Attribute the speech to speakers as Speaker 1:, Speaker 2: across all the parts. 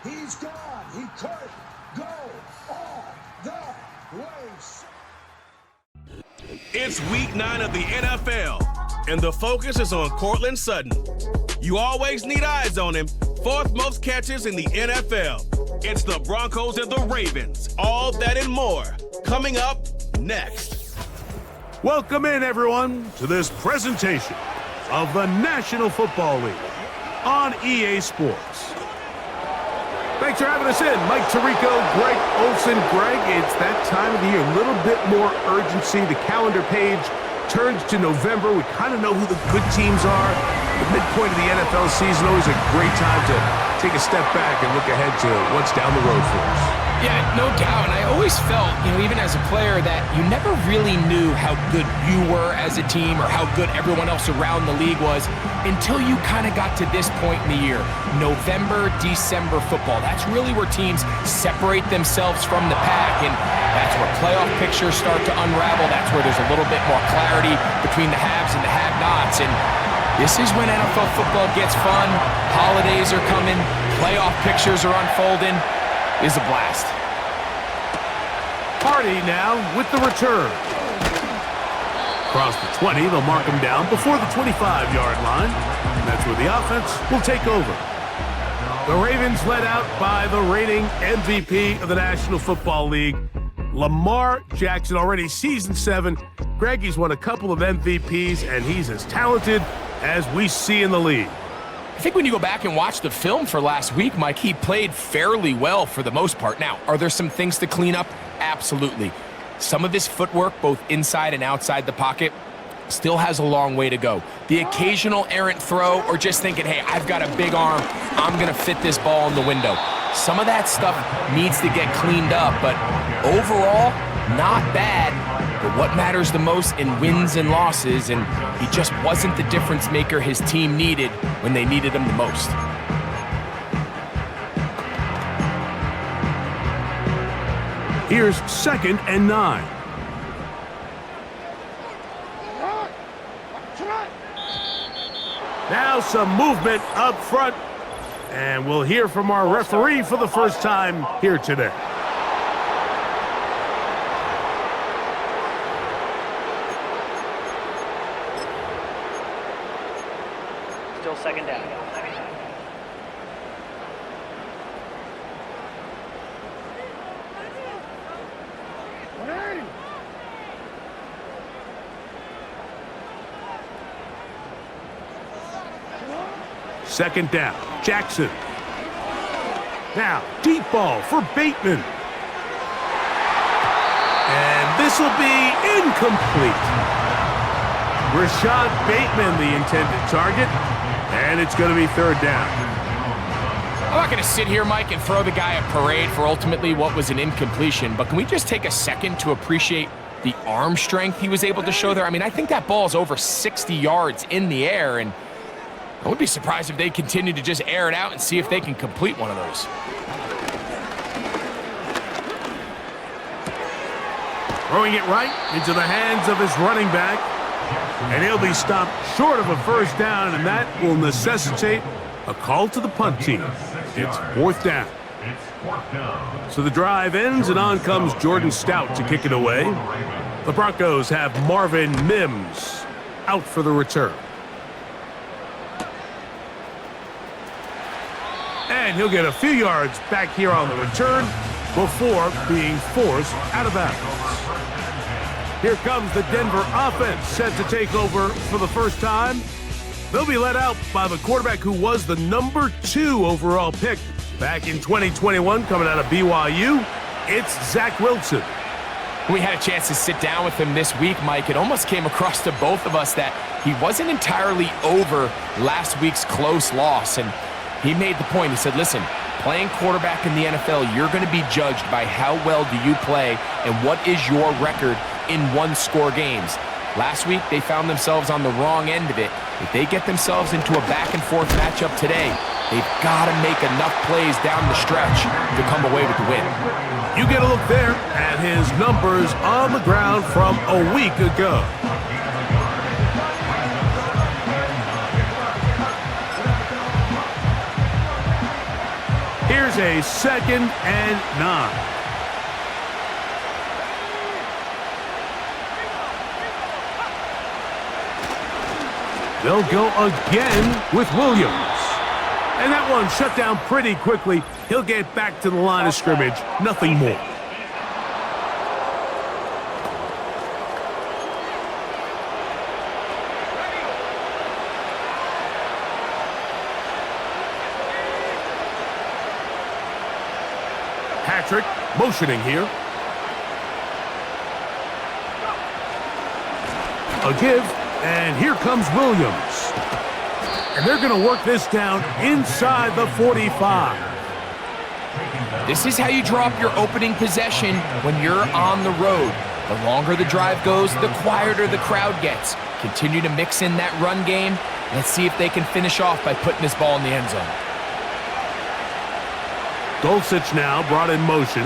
Speaker 1: He's gone. He could go all the way.
Speaker 2: It's week 9 of the NFL, and the focus is on Courtland Sutton. You always need eyes on him. 4th most catches in the NFL. It's the Broncos and the Ravens. All that and more coming up next.
Speaker 3: Welcome in, everyone, to this presentation of the National Football League on EA Sports. Thanks for having us in. Mike Tirico, Greg Olson. Greg, it's that time of the year. A little bit more urgency. The calendar page turns to November. We kind of know who the good teams are. The midpoint of the NFL season, always a great time to take a step back and look ahead to what's down the road for us.
Speaker 4: Yeah, no doubt. And I always felt, even as a player, that you never really knew how good you were as a team or how good everyone else around the league was until you kind of got to this point in the year. November, December football. That's really where teams separate themselves from the pack, and that's where playoff pictures start to unravel. That's where there's a little bit more clarity between the haves and the have-nots. And this is when NFL football gets fun. Holidays are coming. Playoff pictures are unfolding. Is a blast.
Speaker 3: Hardy now with the return. Across the 20, they'll mark him down before the 25-yard line. And that's where the offense will take over. The Ravens led out by the reigning MVP of the National Football League, Lamar Jackson, already season 7. Greg, he's won a couple of MVPs, and he's as talented as we see in the league.
Speaker 4: I think when you go back and watch the film for last week, Mike, he played fairly well for the most part. Now, are there some things to clean up? Absolutely. Some of his footwork, both inside and outside the pocket, still has a long way to go. The occasional errant throw or just thinking, hey, I've got a big arm, I'm going to fit this ball in the window. Some of that stuff needs to get cleaned up, but overall, not bad. But what matters the most in wins and losses, and he just wasn't the difference maker his team needed when they needed him the most.
Speaker 3: Here's 2nd and 9. Now some movement up front, and we'll hear from our referee for the first time here today.
Speaker 5: Still 2nd down.
Speaker 3: Second down, Jackson. Now, deep ball for Bateman. And this will be incomplete. Rashad Bateman, the intended target, and it's going to be 3rd down.
Speaker 4: I'm not going to sit here, Mike, and throw the guy a parade for ultimately what was an incompletion, but can we just take a second to appreciate the arm strength he was able to show there? I mean, I think that ball is over 60 yards in the air, and I would be surprised if they continue to just air it out and see if they can complete one of those.
Speaker 3: Throwing it right into the hands of his running back. And he'll be stopped short of a 1st down, and that will necessitate a call to the punt team. It's 4th down. So the drive ends, and on comes Jordan Stout to kick it away. The Broncos have Marvin Mims out for the return. And he'll get a few yards back here on the return before being forced out of bounds. Here comes the Denver offense set to take over for the first time. They'll be led out by the quarterback who was the number 2 overall pick back in 2021 coming out of BYU. It's Zach Wilson.
Speaker 4: We had a chance to sit down with him this week, Mike. It almost came across to both of us that he wasn't entirely over last week's close loss. And he made the point. He said, listen, playing quarterback in the NFL, you're going to be judged by how well do you play and what is your record in one-score games. Last week, they found themselves on the wrong end of it. If they get themselves into a back-and-forth matchup today, they've got to make enough plays down the stretch to come away with the win.
Speaker 3: You get a look there at his numbers on the ground from a week ago. Here's a 2nd and 9. They'll go again with Williams. And that one shut down pretty quickly. He'll get back to the line of scrimmage. Nothing more. Patrick motioning here. A give, and here comes Williams. And they're going to work this down inside the 45.
Speaker 4: This is how you draw up your opening possession when you're on the road. The longer the drive goes, the quieter the crowd gets. Continue to mix in that run game. Let's see if they can finish off by putting this ball in the end zone.
Speaker 3: Dulcich now brought in motion.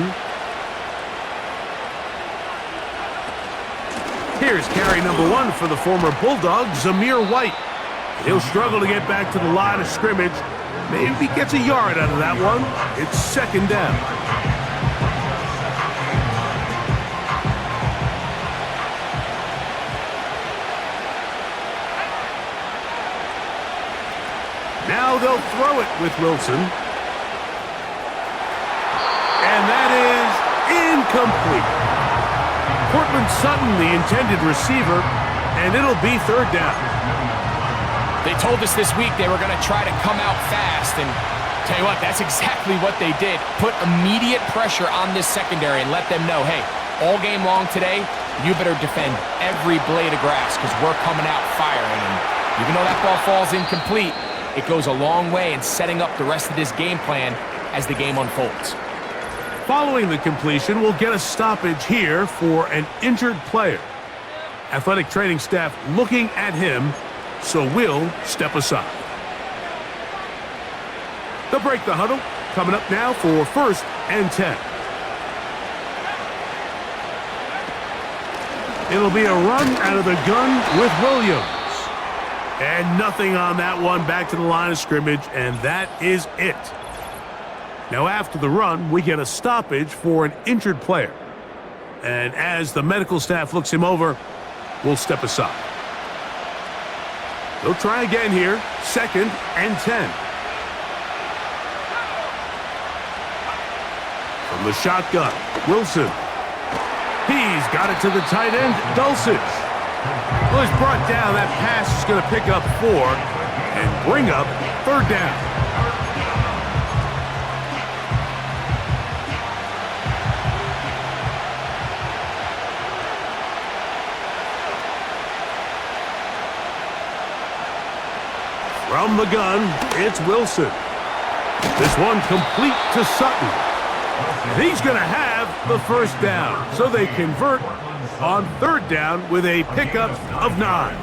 Speaker 3: Here's carry number 1 for the former Bulldog, Zamir White. He'll struggle to get back to the line of scrimmage. Maybe he gets a yard out of that one. It's 2nd down. Now they'll throw it with Wilson. And that is incomplete. Cortland Sutton, the intended receiver, and it'll be 3rd down.
Speaker 4: They told us this week they were going to try to come out fast, and tell you what, that's exactly what they did. Put immediate pressure on this secondary and let them know, hey, all game long today, you better defend every blade of grass because we're coming out firing. And even though that ball falls incomplete, it goes a long way in setting up the rest of this game plan as the game unfolds.
Speaker 3: Following the completion, we'll get a stoppage here for an injured player. Athletic training staff looking at him, so we'll step aside. They'll break the huddle. Coming up now for 1st and 10. It'll be a run out of the gun with Williams. And nothing on that one, back to the line of scrimmage, and that is it. Now after the run, we get a stoppage for an injured player. And as the medical staff looks him over, we'll step aside. They'll try again here, 2nd and 10. From the shotgun, Wilson. He's got it to the tight end, Dulcich. Well, he's brought down. That pass is going to pick up 4 and bring up 3rd down. From the gun, it's Wilson. This one complete to Sutton. And he's going to have the 1st down. So they convert on 3rd down with a pickup of 9.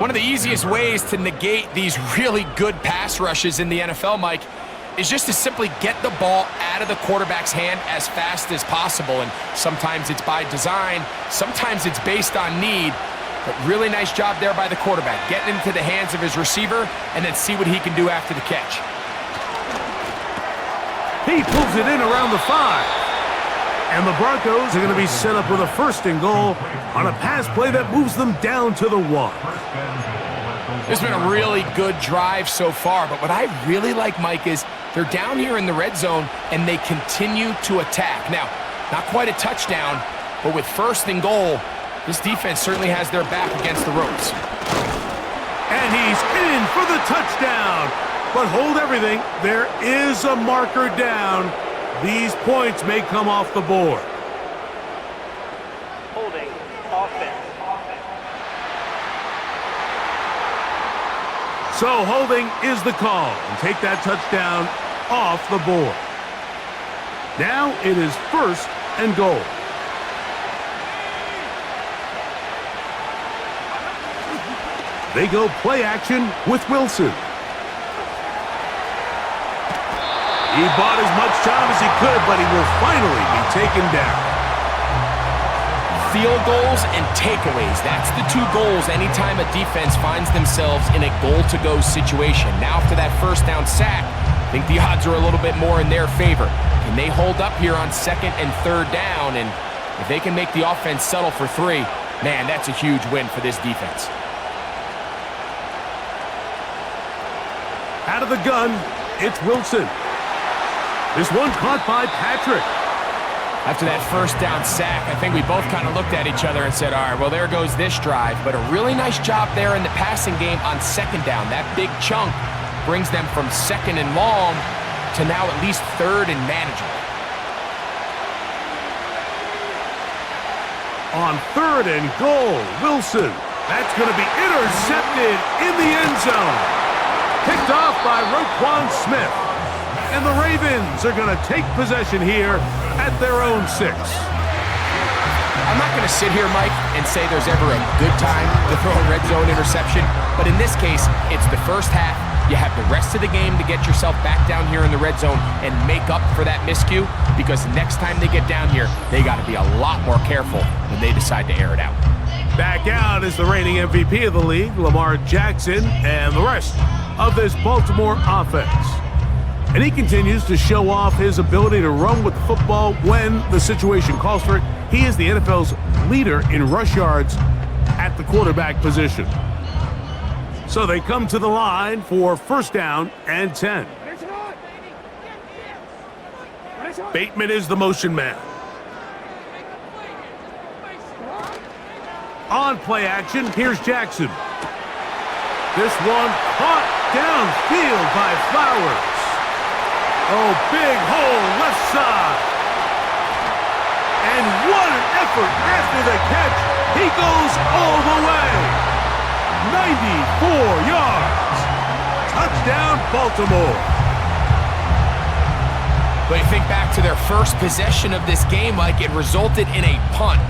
Speaker 4: One of the easiest ways to negate these really good pass rushes in the NFL, Mike, is just to simply get the ball out of the quarterback's hand as fast as possible. And sometimes it's by design, sometimes it's based on need. But really nice job there by the quarterback, getting into the hands of his receiver and then see what he can do after the catch.
Speaker 3: He pulls it in around the 5. And the Broncos are going to be set up with a 1st and goal on a pass play that moves them down to the 1.
Speaker 4: This has been a really good drive so far, but what I really like, Mike, is they're down here in the red zone and they continue to attack. Now, not quite a touchdown, but with 1st and goal, this defense certainly has their back against the ropes.
Speaker 3: And he's in for the touchdown. But hold everything. There is a marker down. These points may come off the board.
Speaker 5: Holding offense.
Speaker 3: So holding is the call. And take that touchdown off the board. Now it is 1st and goal. They go play action with Wilson. He bought as much time as he could, but he will finally be taken down.
Speaker 4: Field goals and takeaways. That's the 2 goals anytime a defense finds themselves in a goal-to-go situation. Now after that 1st down sack, I think the odds are a little bit more in their favor. Can they hold up here on 2nd and 3rd down? And if they can make the offense settle for 3, man, that's a huge win for this defense.
Speaker 3: Out of the gun, it's Wilson. This one caught by Patrick.
Speaker 4: After that 1st down sack, I think we both kind of looked at each other and said, all right, well, there goes this drive. But a really nice job there in the passing game on 2nd down. That big chunk brings them from 2nd and long to now at least 3rd and manageable.
Speaker 3: On 3rd and goal, Wilson. That's going to be intercepted in the end zone. Picked off by Roquan Smith. And the Ravens are going to take possession here at their own 6.
Speaker 4: I'm not going to sit here, Mike, and say there's ever a good time to throw a red zone interception, but in this case, it's the first half. You have the rest of the game to get yourself back down here in the red zone and make up for that miscue, because next time they get down here, they got to be a lot more careful when they decide to air it out.
Speaker 3: Back out is the reigning MVP of the league, Lamar Jackson, and the rest of this Baltimore offense. And he continues to show off his ability to run with the football when the situation calls for it. He is the NFL's leader in rush yards at the quarterback position. So they come to the line for 1st down and 10. Bateman is the motion man. On play action, here's Jackson. This one caught downfield by Flowers. Oh, big hole left side. And what an effort after the catch. He goes all the way. 94 yards. Touchdown, Baltimore.
Speaker 4: But you think back to their first possession of this game, like it resulted in a punt.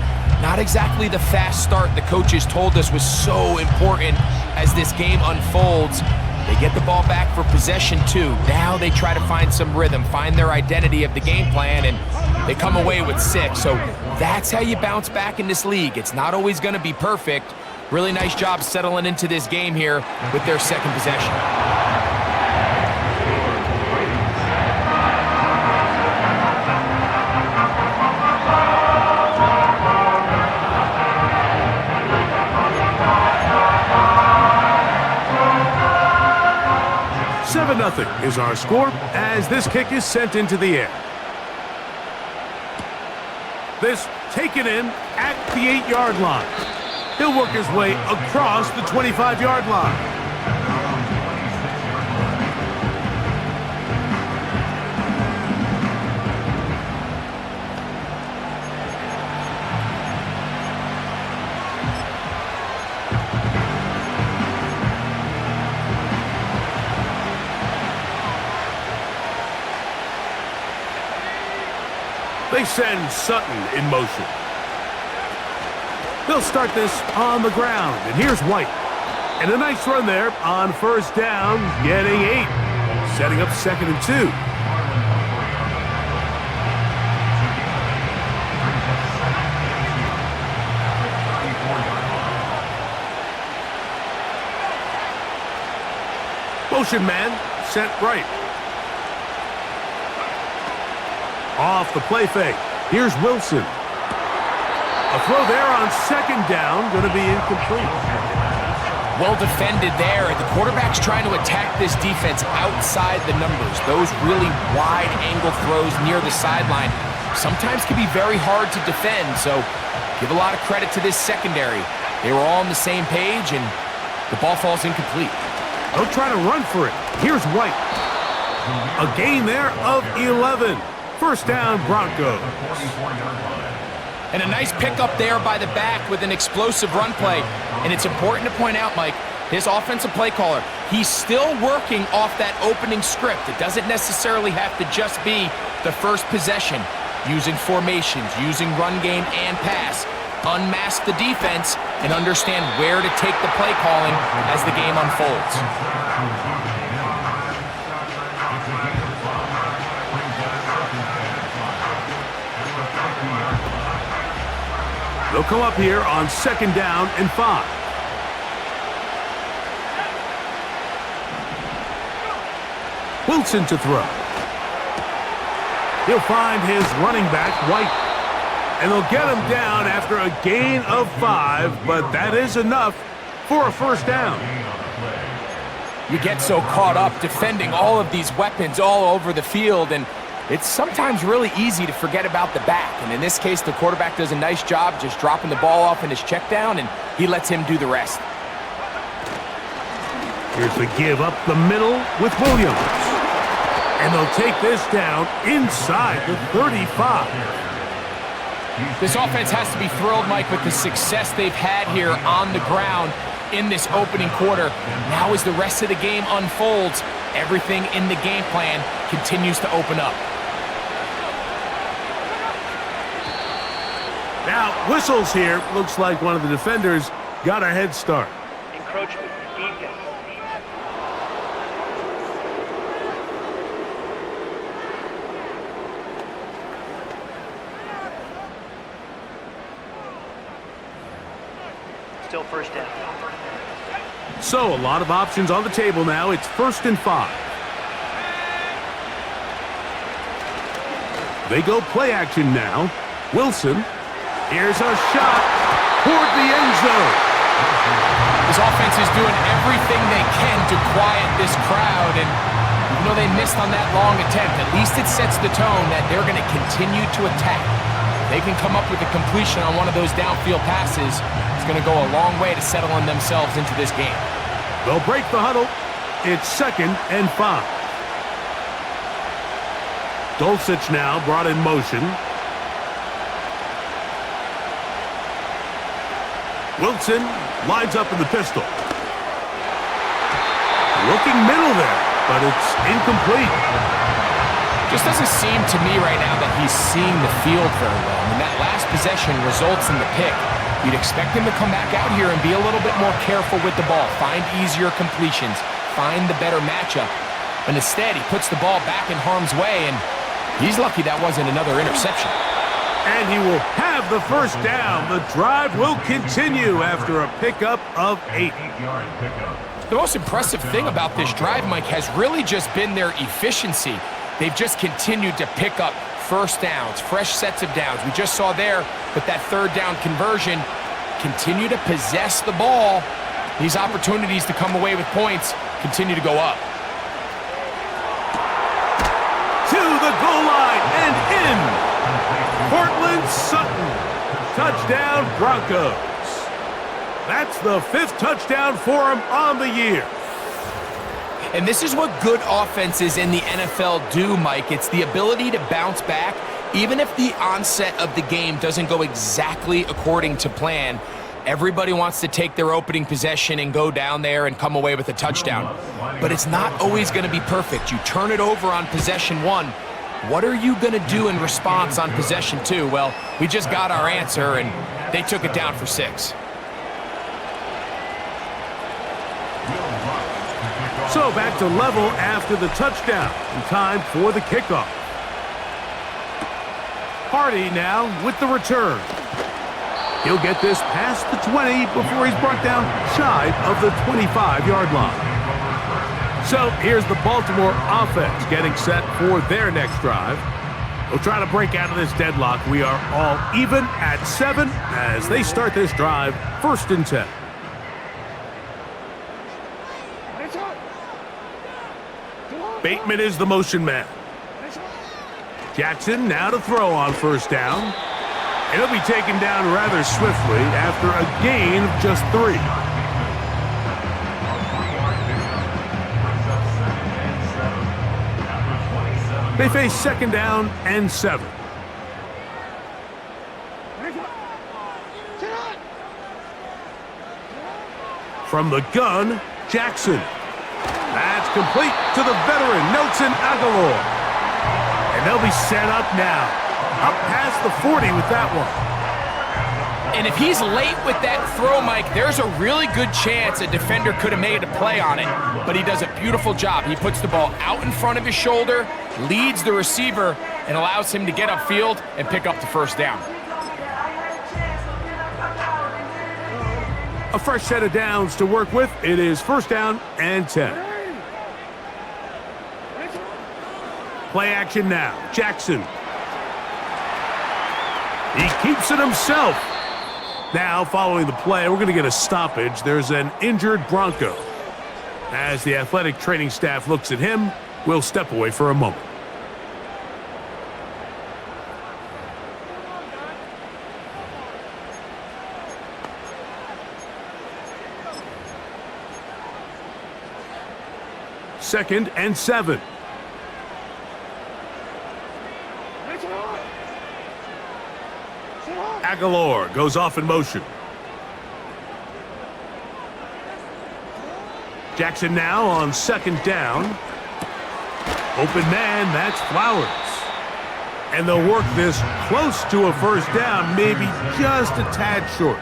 Speaker 4: Not exactly the fast start the coaches told us was so important as this game unfolds. They get the ball back for possession 2. Now they try to find some rhythm, find their identity of the game plan, and they come away with 6. So that's how you bounce back in this league. It's not always going to be perfect. Really nice job settling into this game here with their 2nd possession.
Speaker 3: 7-0 is our score as this kick is sent into the air. This taken in at the 8-yard line. He'll work his way across the 25-yard line. They send Sutton in motion. They'll start this on the ground, and here's White. And a nice run there on 1st down, getting 8. Setting up 2nd and 2. Motion man sent right. Off the play fake. Here's Wilson. A throw there on 2nd down, going to be incomplete.
Speaker 4: Well defended there. The quarterback's trying to attack this defense outside the numbers. Those really wide angle throws near the sideline sometimes can be very hard to defend. So give a lot of credit to this secondary. They were all on the same page, and the ball falls incomplete.
Speaker 3: They'll try to run for it. Here's White. A gain there of 11. 1st down, Broncos.
Speaker 4: And a nice pickup there by the back with an explosive run play. And it's important to point out, Mike, his offensive play caller, he's still working off that opening script. It doesn't necessarily have to just be the first possession. Using formations, using run game and pass. Unmask the defense and understand where to take the play calling as the game unfolds.
Speaker 3: They'll come up here on 2nd down and 5. Wilson to throw. He'll find his running back, White. And they'll get him down after a gain of 5, but that is enough for a first down.
Speaker 4: You get so caught up defending all of these weapons all over the field, and it's sometimes really easy to forget about the back. And in this case, the quarterback does a nice job just dropping the ball off in his check down, and he lets him do the rest.
Speaker 3: Here's the give up the middle with Williams. And they'll take this down inside the 35.
Speaker 4: This offense has to be thrilled, Mike, with the success they've had here on the ground in this opening quarter. Now as the rest of the game unfolds, everything in the game plan continues to open up.
Speaker 3: Now, whistles here. Looks like one of the defenders got a head start.
Speaker 5: Encroachment. Defense. Still first down.
Speaker 3: So, a lot of options on the table now. It's 1st and 5. They go play action now. Wilson. Here's a shot toward the end zone.
Speaker 4: This offense is doing everything they can to quiet this crowd, and even though they missed on that long attempt, at least it sets the tone that they're going to continue to attack. If they can come up with a completion on one of those downfield passes, it's going to go a long way to settling themselves into this game.
Speaker 3: They'll break the huddle. It's 2nd and 5. Dulcich now brought in motion. Wilson lines up in the pistol. Looking middle there, but it's incomplete.
Speaker 4: Just doesn't seem to me right now that he's seeing the field very well. And that last possession results in the pick. You'd expect him to come back out here and be a little bit more careful with the ball, find easier completions, find the better matchup. But instead, he puts the ball back in harm's way, and he's lucky that wasn't another interception.
Speaker 3: And he will have the first down. The drive will continue after a pickup of 8.
Speaker 4: The most impressive thing about this drive, Mike, has really just been their efficiency. They've just continued to pick up first downs, fresh sets of downs. We just saw there with that 3rd down conversion, continue to possess the ball. These opportunities to come away with points continue to go up.
Speaker 3: To the goal line and in. Cortland Sutton. Touchdown, Broncos. That's the 5th touchdown for him on the year.
Speaker 4: And this is what good offenses in the NFL do, Mike. It's the ability to bounce back, even if the onset of the game doesn't go exactly according to plan. Everybody wants to take their opening possession and go down there and come away with a touchdown. But it's not always going to be perfect. You turn it over on possession 1. What are you going to do in response on possession 2? Well, we just got our answer, and they took it down for 6.
Speaker 3: So back to level after the touchdown. And time for the kickoff. Hardy now with the return. He'll get this past the 20 before he's brought down shy of the 25-yard line. So here's the Baltimore offense getting set for their next drive. They'll try to break out of this deadlock. We are all even at 7 as they start this drive, 1st and 10. Bateman is the motion man. Jackson now to throw on 1st down. And he'll be taken down rather swiftly after a gain of just 3. They face 2nd down and 7. From the gun, Jackson. That's complete to the veteran, Nelson Aguilar. And they'll be set up now. Up past the 40 with that one.
Speaker 4: And if he's late with that throw, Mike, there's a really good chance a defender could have made a play on it. But he does a beautiful job. He puts the ball out in front of his shoulder, leads the receiver, and allows him to get upfield and pick up the 1st down.
Speaker 3: A fresh set of downs to work with. It is 1st down and 10. Play action now. Jackson. He keeps it himself. Now, following the play, we're going to get a stoppage. There's an injured Bronco. As the athletic training staff looks at him, we'll step away for a moment. Second and 7. Aguilar goes off in motion. Jackson now on second down. Open man, that's Flowers. And they'll work this close to a first down, maybe just a tad short.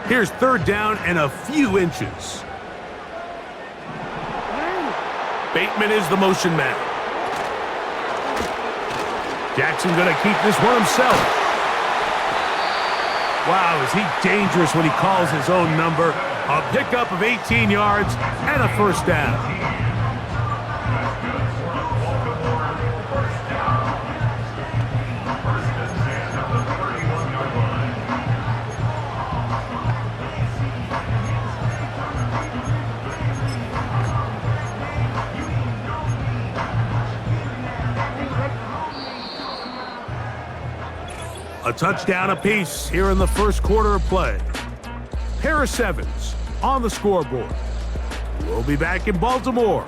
Speaker 3: Here's third down and a few inches. Bateman is the motion man. Jackson gonna keep this one himself. Wow, is he dangerous when he calls his own number. A pickup of 18 yards and a first down. A touchdown apiece here in the first quarter of play. Pair of 7s on the scoreboard. We'll be back in Baltimore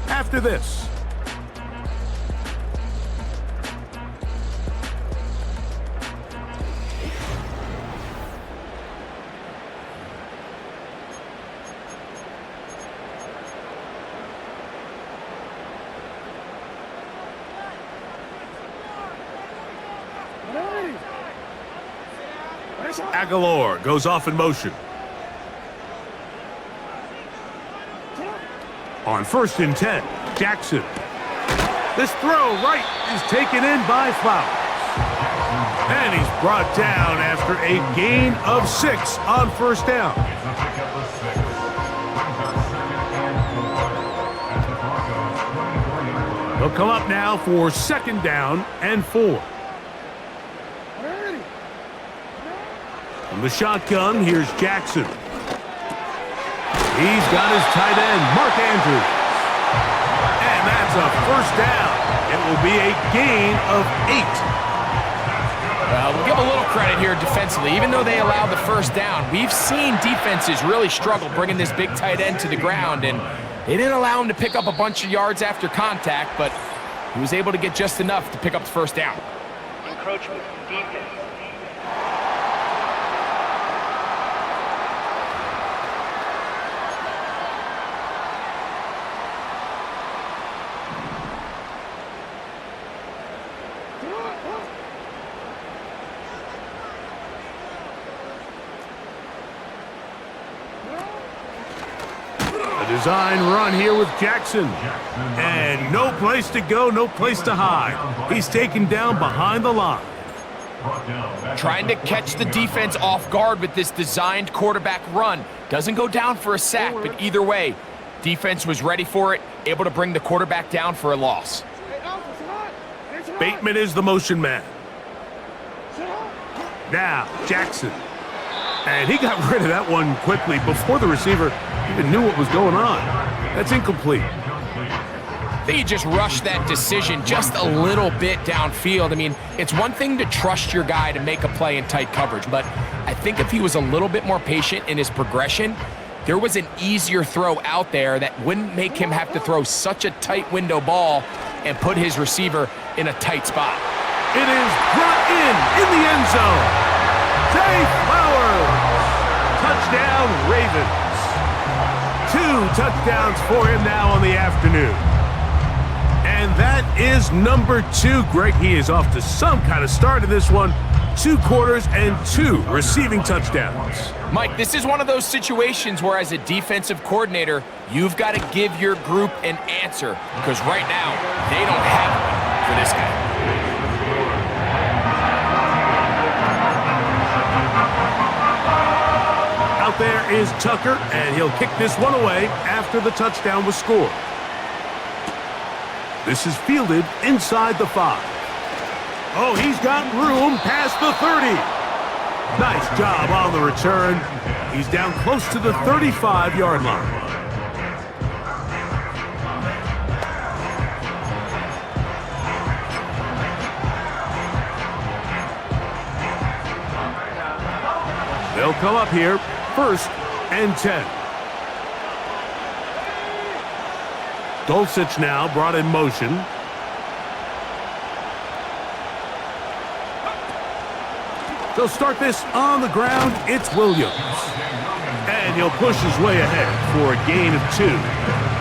Speaker 3: after this. Aguilar goes off in motion. On first and 10, Jackson. This throw right is taken in by Flowers. And he's brought down after a gain of 6 on first down. He'll come up now for second down and 4. From the shotgun, here's Jackson. He's got his tight end, Mark Andrews. And that's a first down. It will be a gain of 8.
Speaker 4: Well, we'll give a little credit here defensively. Even though they allowed the first down, we've seen defenses really struggle bringing this big tight end to the ground, and they didn't allow him to pick up a bunch of yards after contact, but he was able to get just enough to pick up the first down.
Speaker 5: Encroachment, defense.
Speaker 3: Design run here with Jackson. And no place to go, no place to hide. He's taken down behind the line.
Speaker 4: Trying to catch the defense off guard with this designed quarterback run. Doesn't go down for a sack, but either way, defense was ready for it, able to bring the quarterback down for a loss.
Speaker 3: Bateman is the motion man. Now, Jackson. And he got rid of that one quickly before the receiver even knew what was going on. That's incomplete.
Speaker 4: I think he just rushed that decision just a little bit downfield. I mean, it's one thing to trust your guy to make a play in tight coverage, but I think if he was a little bit more patient in his progression, there was an easier throw out there that wouldn't make him have to throw such a tight window ball and put his receiver in a tight spot.
Speaker 3: It is brought in the end zone. Zay Flowers. Touchdown, Ravens. 2 touchdowns for him now on the afternoon. And that is number 2. Greg, he is off to some kind of start in this one. 2 quarters and 2 receiving touchdowns.
Speaker 4: Mike, this is one of those situations where as a defensive coordinator, you've got to give your group an answer, because right now, they don't have one for this guy.
Speaker 3: there is Tucker, and he'll kick this one away after the touchdown was scored. This is fielded inside the 5. Oh, he's got room past the 30. Nice job on the return. He's down close to the 35-yard line. They'll come up here, 1st and 10. Dulcich now brought in motion. They'll start this on the ground. It's Williams. And he'll push his way ahead for a gain of 2.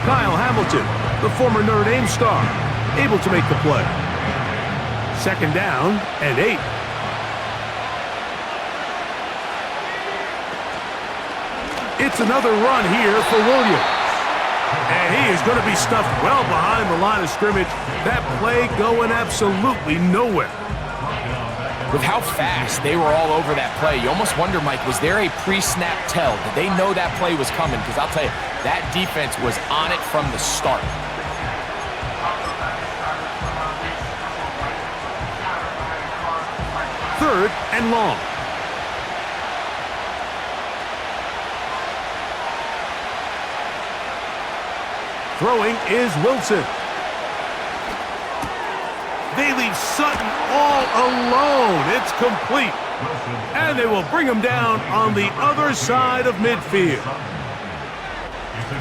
Speaker 3: Kyle Hamilton, the former Notre Dame star, able to make the play. 2nd down and 8. It's another run here for Williams. And he is going to be stuffed well behind the line of scrimmage. That play going absolutely nowhere.
Speaker 4: With how fast they were all over that play, you almost wonder, Mike, was there a pre-snap tell? Did they know that play was coming? Because I'll tell you, that defense was on it from the start.
Speaker 3: Third and long. Throwing is Wilson. They leave Sutton all alone. It's complete. And they will bring him down on the other side of midfield.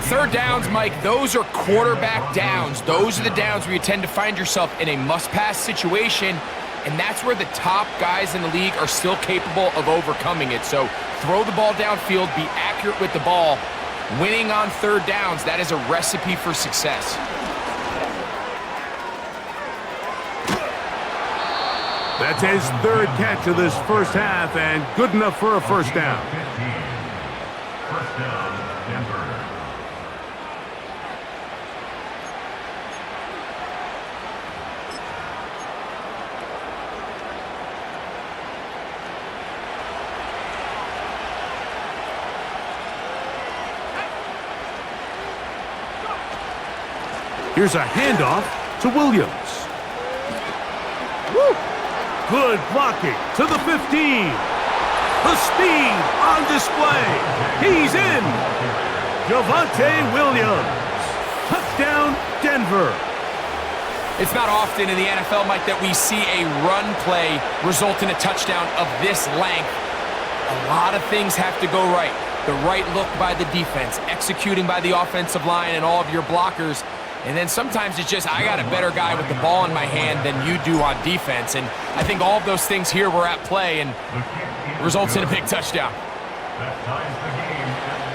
Speaker 4: 3rd downs, Mike, those are quarterback downs. Those are the downs where you tend to find yourself in a must-pass situation, and that's where the top guys in the league are still capable of overcoming it. So throw the ball downfield, be accurate with the ball. Winning on 3rd downs, that is a recipe for success.
Speaker 3: That's his 3rd catch of this first half, and good enough for a 1st down.
Speaker 1: First down, Denver.
Speaker 3: Here's a handoff to Williams. Woo! Good blocking to the 15. The speed on display. He's in. Javonte Williams. Touchdown, Denver.
Speaker 4: It's not often in the NFL, Mike, that we see a run play result in a touchdown of this length. A lot of things have to go right. The right look by the defense, executing by the offensive line and all of your blockers. And then sometimes it's just, I got a better guy with the ball in my hand than you do on defense. And I think all of those things here were at play and results in a big touchdown.
Speaker 1: That ties the game at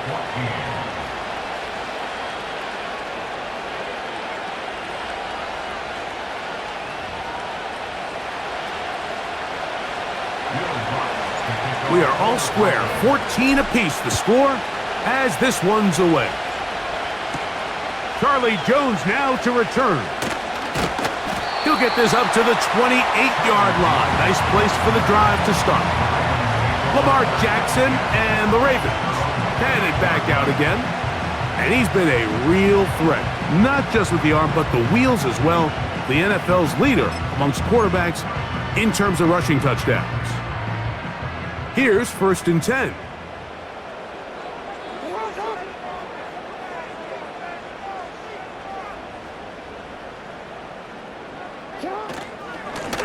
Speaker 1: 14.
Speaker 3: We are all square, 14 apiece the score as this one's away. Charlie Jones now to return. He'll get this up to the 28-yard line. Nice place for the drive to start. Lamar Jackson and the Ravens headed back out again. And he's been a real threat, not just with the arm, but the wheels as well. The NFL's leader amongst quarterbacks in terms of rushing touchdowns. Here's 1st and 10.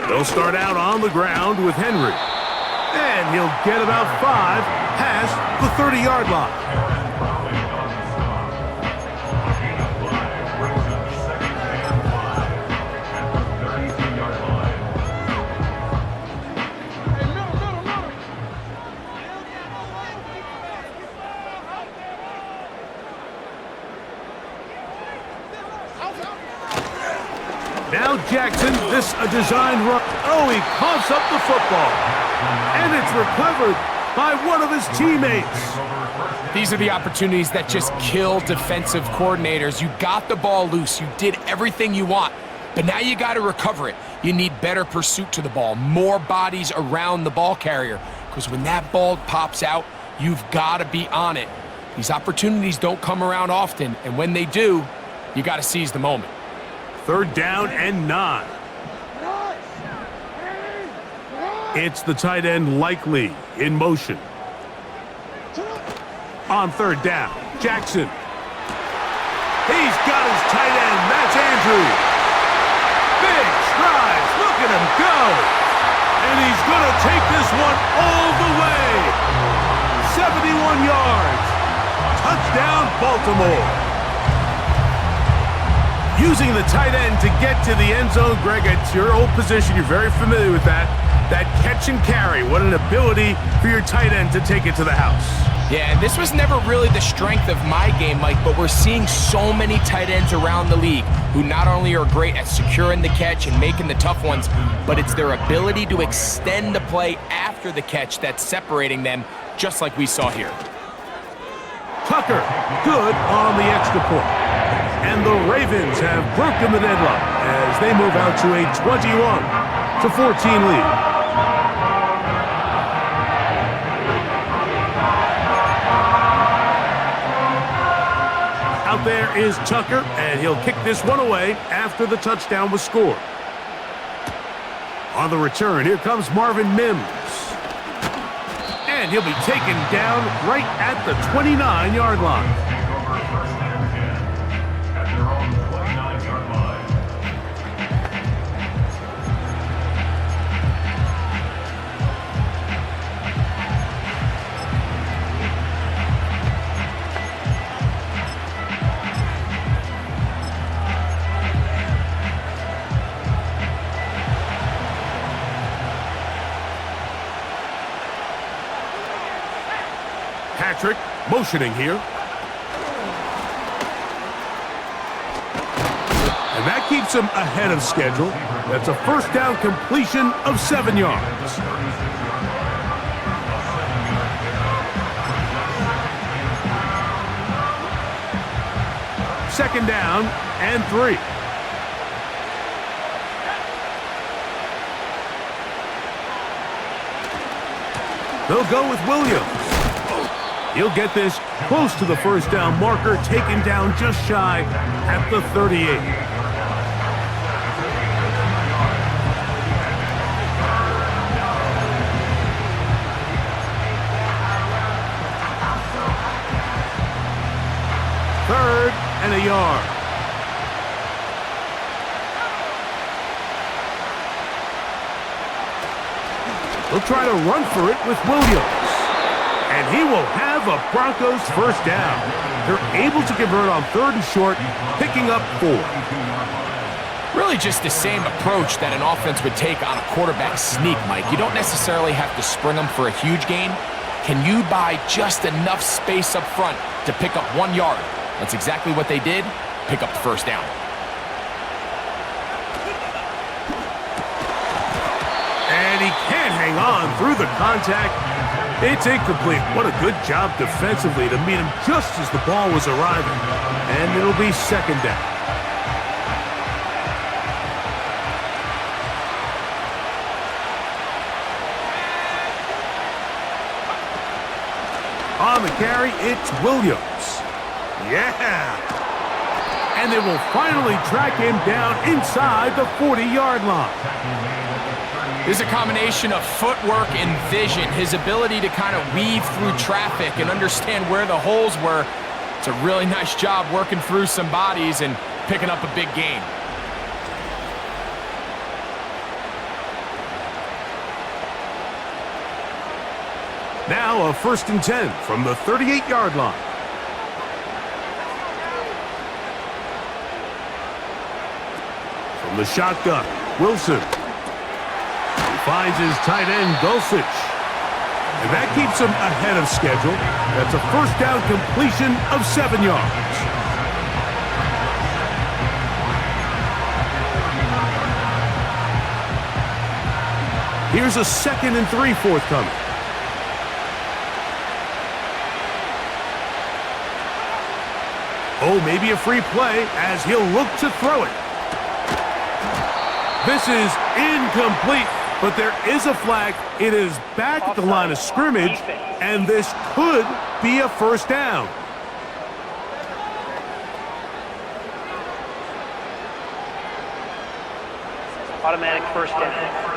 Speaker 3: They'll start out on the ground with Henry. And he'll get about 5 past the 30-yard line. Now Jackson, this a designed run. Oh, he coughs up the football. And it's recovered by one of his teammates.
Speaker 4: These are the opportunities that just kill defensive coordinators. You got the ball loose. You did everything you want. But now you got to recover it. You need better pursuit to the ball, more bodies around the ball carrier. Because when that ball pops out, You've got to be on it. These opportunities don't come around often, and when they do, you got to seize the moment.
Speaker 3: 3rd down and 9. It's the tight end Likely in motion. On 3rd down, Jackson. He's got his tight end. That's Andrew. Big strides. Look at him go. And he's going to take this one all the way. 71 yards. Touchdown, Baltimore. Using the tight end to get to the end zone, Greg, it's your old position. You're very familiar with that. That catch and carry. What an ability for your tight end to take it to the house.
Speaker 4: Yeah, and this was never really the strength of my game, Mike, but we're seeing so many tight ends around the league who not only are great at securing the catch and making the tough ones, but it's their ability to extend the play after the catch that's separating them, just like we saw here.
Speaker 3: Tucker, good on the extra point. And the Ravens have broken the deadlock as they move out to a 21-14 lead. Out there is Tucker, and he'll kick this one away after the touchdown was scored. On the return, here comes Marvin Mims. And he'll be taken down right at the 29-yard line. Patrick motioning here. And that keeps him ahead of schedule. That's a 1st down completion of 7 yards. Second down and 3. They'll go with Williams. He'll get this close to the 1st down marker, taken down just shy at the 38. Third and a yard. They'll try to run for it with Williams. And he will have a Broncos 1st down. They're able to convert on 3rd and short, picking up 4.
Speaker 4: Really just the same approach that an offense would take on a quarterback sneak, Mike. You don't necessarily have to spring them for a huge gain. Can you buy just enough space up front to pick up 1 yard? That's exactly what they did. Pick up the 1st down.
Speaker 3: And he can't hang on through the contact. It's incomplete. What a good job defensively to meet him just as the ball was arriving. And it'll be 2nd down. On the carry, it's Williams. Yeah! And they will finally track him down inside the 40-yard line.
Speaker 4: There's a combination of footwork and vision, his ability to kind of weave through traffic and understand where the holes were. It's a really nice job working through some bodies and picking up a big gain.
Speaker 3: Now a 1st and 10 from the 38-yard line. From the shotgun, Wilson. Finds his tight end, Dulcich. And that keeps him ahead of schedule. That's a 1st down completion of 7 yards. Here's a 2nd and 3 forthcoming. Oh, maybe a free play as he'll look to throw it. This is incomplete. But there is a flag. It is back at the line of scrimmage, and this could be a first down.
Speaker 5: Automatic first down.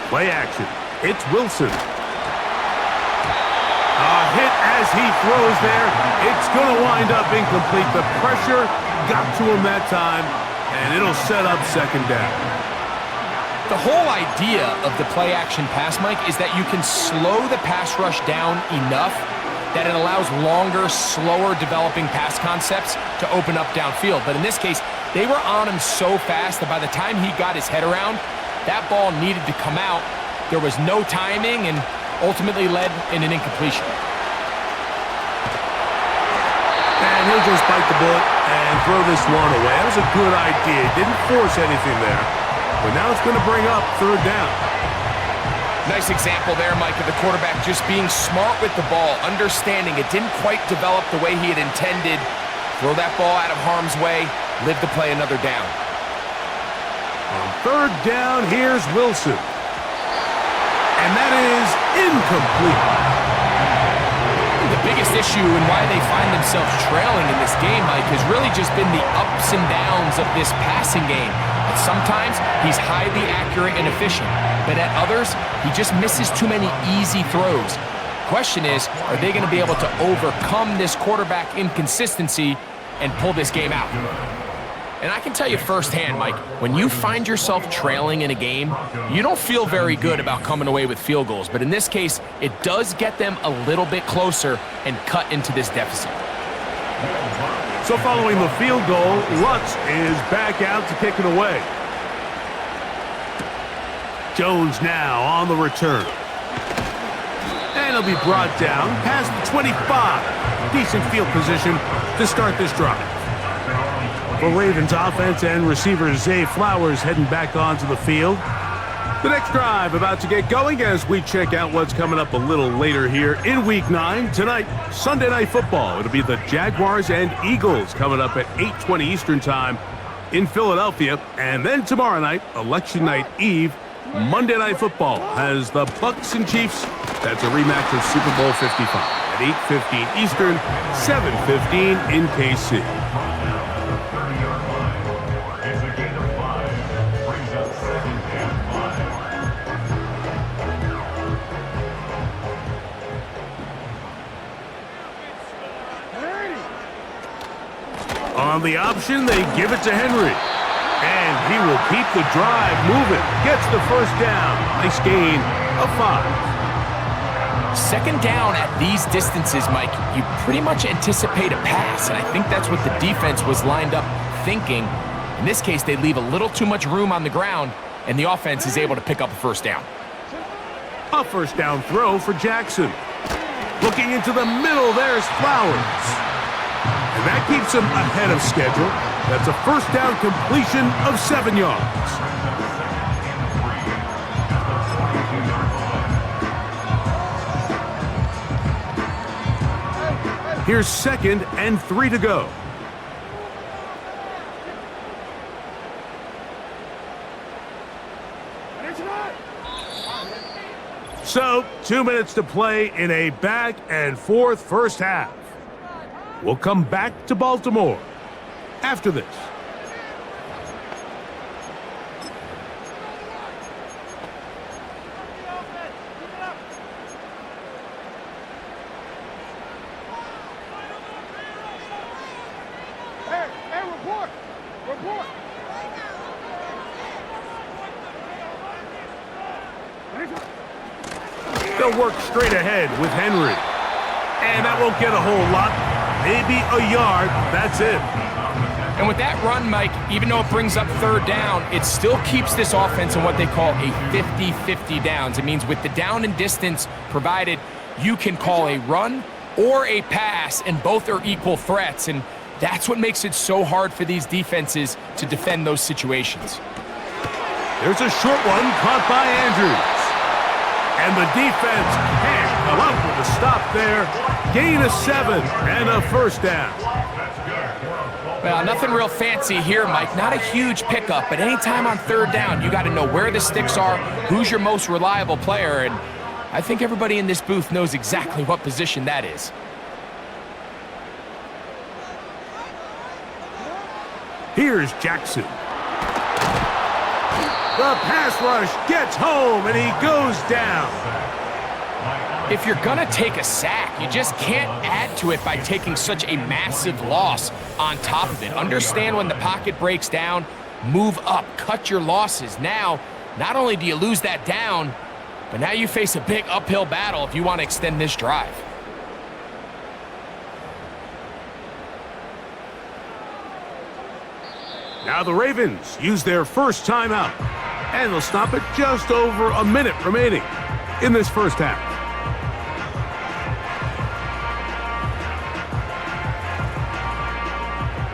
Speaker 3: Play action. It's Wilson. A hit as he throws there. It's going to wind up incomplete. The pressure got to him that time, and it'll set up second down.
Speaker 4: The whole idea of the play action pass, Mike, is that you can slow the pass rush down enough that it allows longer, slower developing pass concepts to open up downfield. But in this case, they were on him so fast that by the time he got his head around, that ball needed to come out. There was no timing and ultimately led in an incompletion.
Speaker 3: And he'll just bite the bullet and throw this one away. That was a good idea. Didn't force anything there. But now it's going to bring up third down.
Speaker 4: Nice example there, Mike, of the quarterback just being smart with the ball, understanding it didn't quite develop the way he had intended. Throw that ball out of harm's way, live to play another down.
Speaker 3: On third down, here's Wilson. And that is incomplete.
Speaker 4: The biggest issue and why they find themselves trailing in this game, Mike, has really just been the ups and downs of this passing game. But sometimes he's highly accurate and efficient, but at others, he just misses too many easy throws. Question is, are they going to be able to overcome this quarterback inconsistency and pull this game out? And I can tell you firsthand, Mike, when you find yourself trailing in a game, you don't feel very good about coming away with field goals. But in this case, it does get them a little bit closer and cut into this deficit.
Speaker 3: So following the field goal, Lutz is back out to kick it away. Jones now on the return. And he'll be brought down past the 25. Decent field position to start this drive. For Ravens offense and receiver Zay Flowers heading back onto the field. The next drive about to get going as we check out what's coming up a little later here in Week 9. Tonight, Sunday Night Football. It'll be the Jaguars and Eagles coming up at 8:20 Eastern Time in Philadelphia. And then tomorrow night, Election Night Eve, Monday Night Football has the Bucs and Chiefs. That's a rematch of Super Bowl 55 at 8:15 Eastern, 7:15 in KC. On the option, they give it to Henry. And he will keep the drive moving. Gets the first down. Nice gain of 5.
Speaker 4: Second down at these distances, Mike, you pretty much anticipate a pass. And I think that's what the defense was lined up thinking. In this case, they leave a little too much room on the ground, and the offense is able to pick up a first down.
Speaker 3: A first down throw for Jackson. Looking into the middle, there's Flowers. And that keeps him ahead of schedule. That's a first down completion of 7 yards. Here's 2nd and 3 to go. So, 2 minutes to play in a back and forth first half. We'll come back to Baltimore after this.
Speaker 1: Hey, report! Report!
Speaker 3: They'll work straight ahead with Henry. And that won't get a whole lot. Maybe a yard. That's it.
Speaker 4: And with that run, Mike, even though it brings up third down, it still keeps this offense in what they call a 50-50 downs. It means with the down and distance provided, you can call a run or a pass, and both are equal threats. And that's what makes it so hard for these defenses to defend those situations.
Speaker 3: There's a short one caught by Andrews. And the defense can't come up with a stop there. Gain of 7 and a first down.
Speaker 4: Well, nothing real fancy here, Mike. Not a huge pickup, but anytime on third down, you got to know where the sticks are, who's your most reliable player, and I think everybody in this booth knows exactly what position that is.
Speaker 3: Here's Jackson. The pass rush gets home, and he goes down.
Speaker 4: If you're going to take a sack, you just can't add to it by taking such a massive loss on top of it. Understand when the pocket breaks down, move up, cut your losses. Now, not only do you lose that down, but now you face a big uphill battle if you want to extend this drive.
Speaker 3: Now the Ravens use their first timeout, and they'll stop it just over a minute remaining in this first half.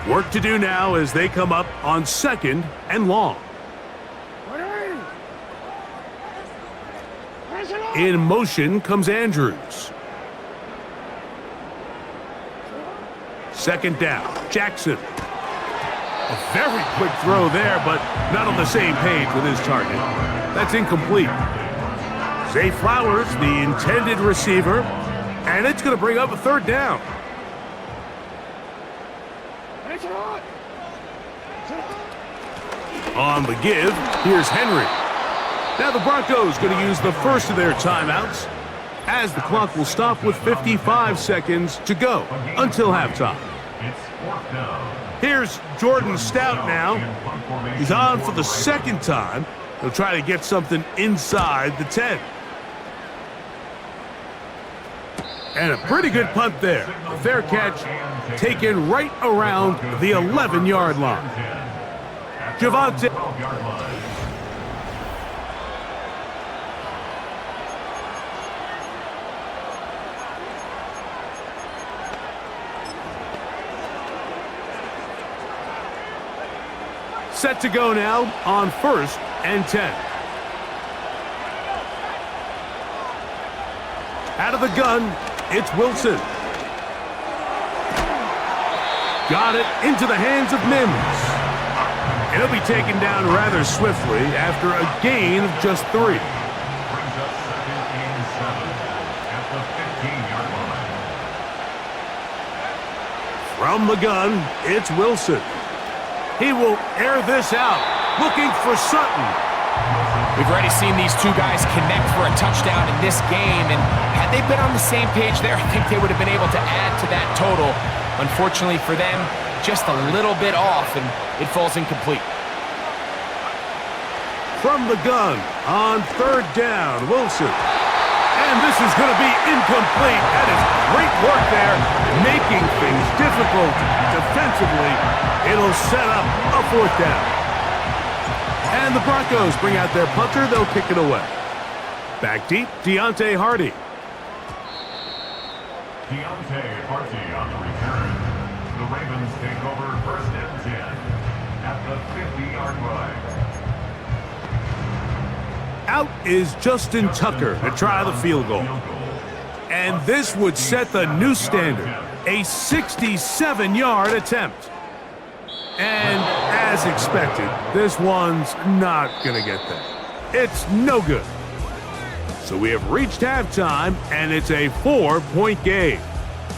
Speaker 3: Work to do now as they come up on 2nd and long. In motion comes Andrews. 2nd down, Jackson. A very quick throw there, but not on the same page with his target. That's incomplete. Zay Flowers, the intended receiver, and it's going to bring up a 3rd down. On the give, here's Henry. Now the Broncos going to use the first of their timeouts, as the clock will stop with 55 seconds to go until halftime. Here's Jordan Stout now. He's on for the 2nd time. He'll try to get something inside the 10. And a pretty good punt there. A fair catch taken right around the 11-yard line. Javante. Set to go now on 1st and 10. Out of the gun, it's Wilson. Got it into the hands of Mims. And he'll be taken down rather swiftly after a gain of just 3.
Speaker 6: Brings up 2nd and 7 at the 15-yard line.
Speaker 3: From the gun, it's Wilson. He will air this out, looking for Sutton.
Speaker 4: We've already seen these two guys connect for a touchdown in this game, and had they been on the same page there, I think they would have been able to add to that total. Unfortunately for them, just a little bit off, and it falls incomplete.
Speaker 3: From the gun on 3rd down, Wilson. And this is going to be incomplete. That is great work there, making things difficult defensively. It'll set up a 4th down. And the Broncos bring out their punter. They'll kick it away. Back deep, Deontay Hardy.
Speaker 6: Deontay Hardy on the return. The Ravens take over 1st and 10 at the 50-yard line.
Speaker 3: Out is Justin Tucker to try the field goal. And this would set the new standard, a 67-yard attempt. And as expected, this one's not going to get there. It's no good. So we have reached halftime, and it's a 4-point game.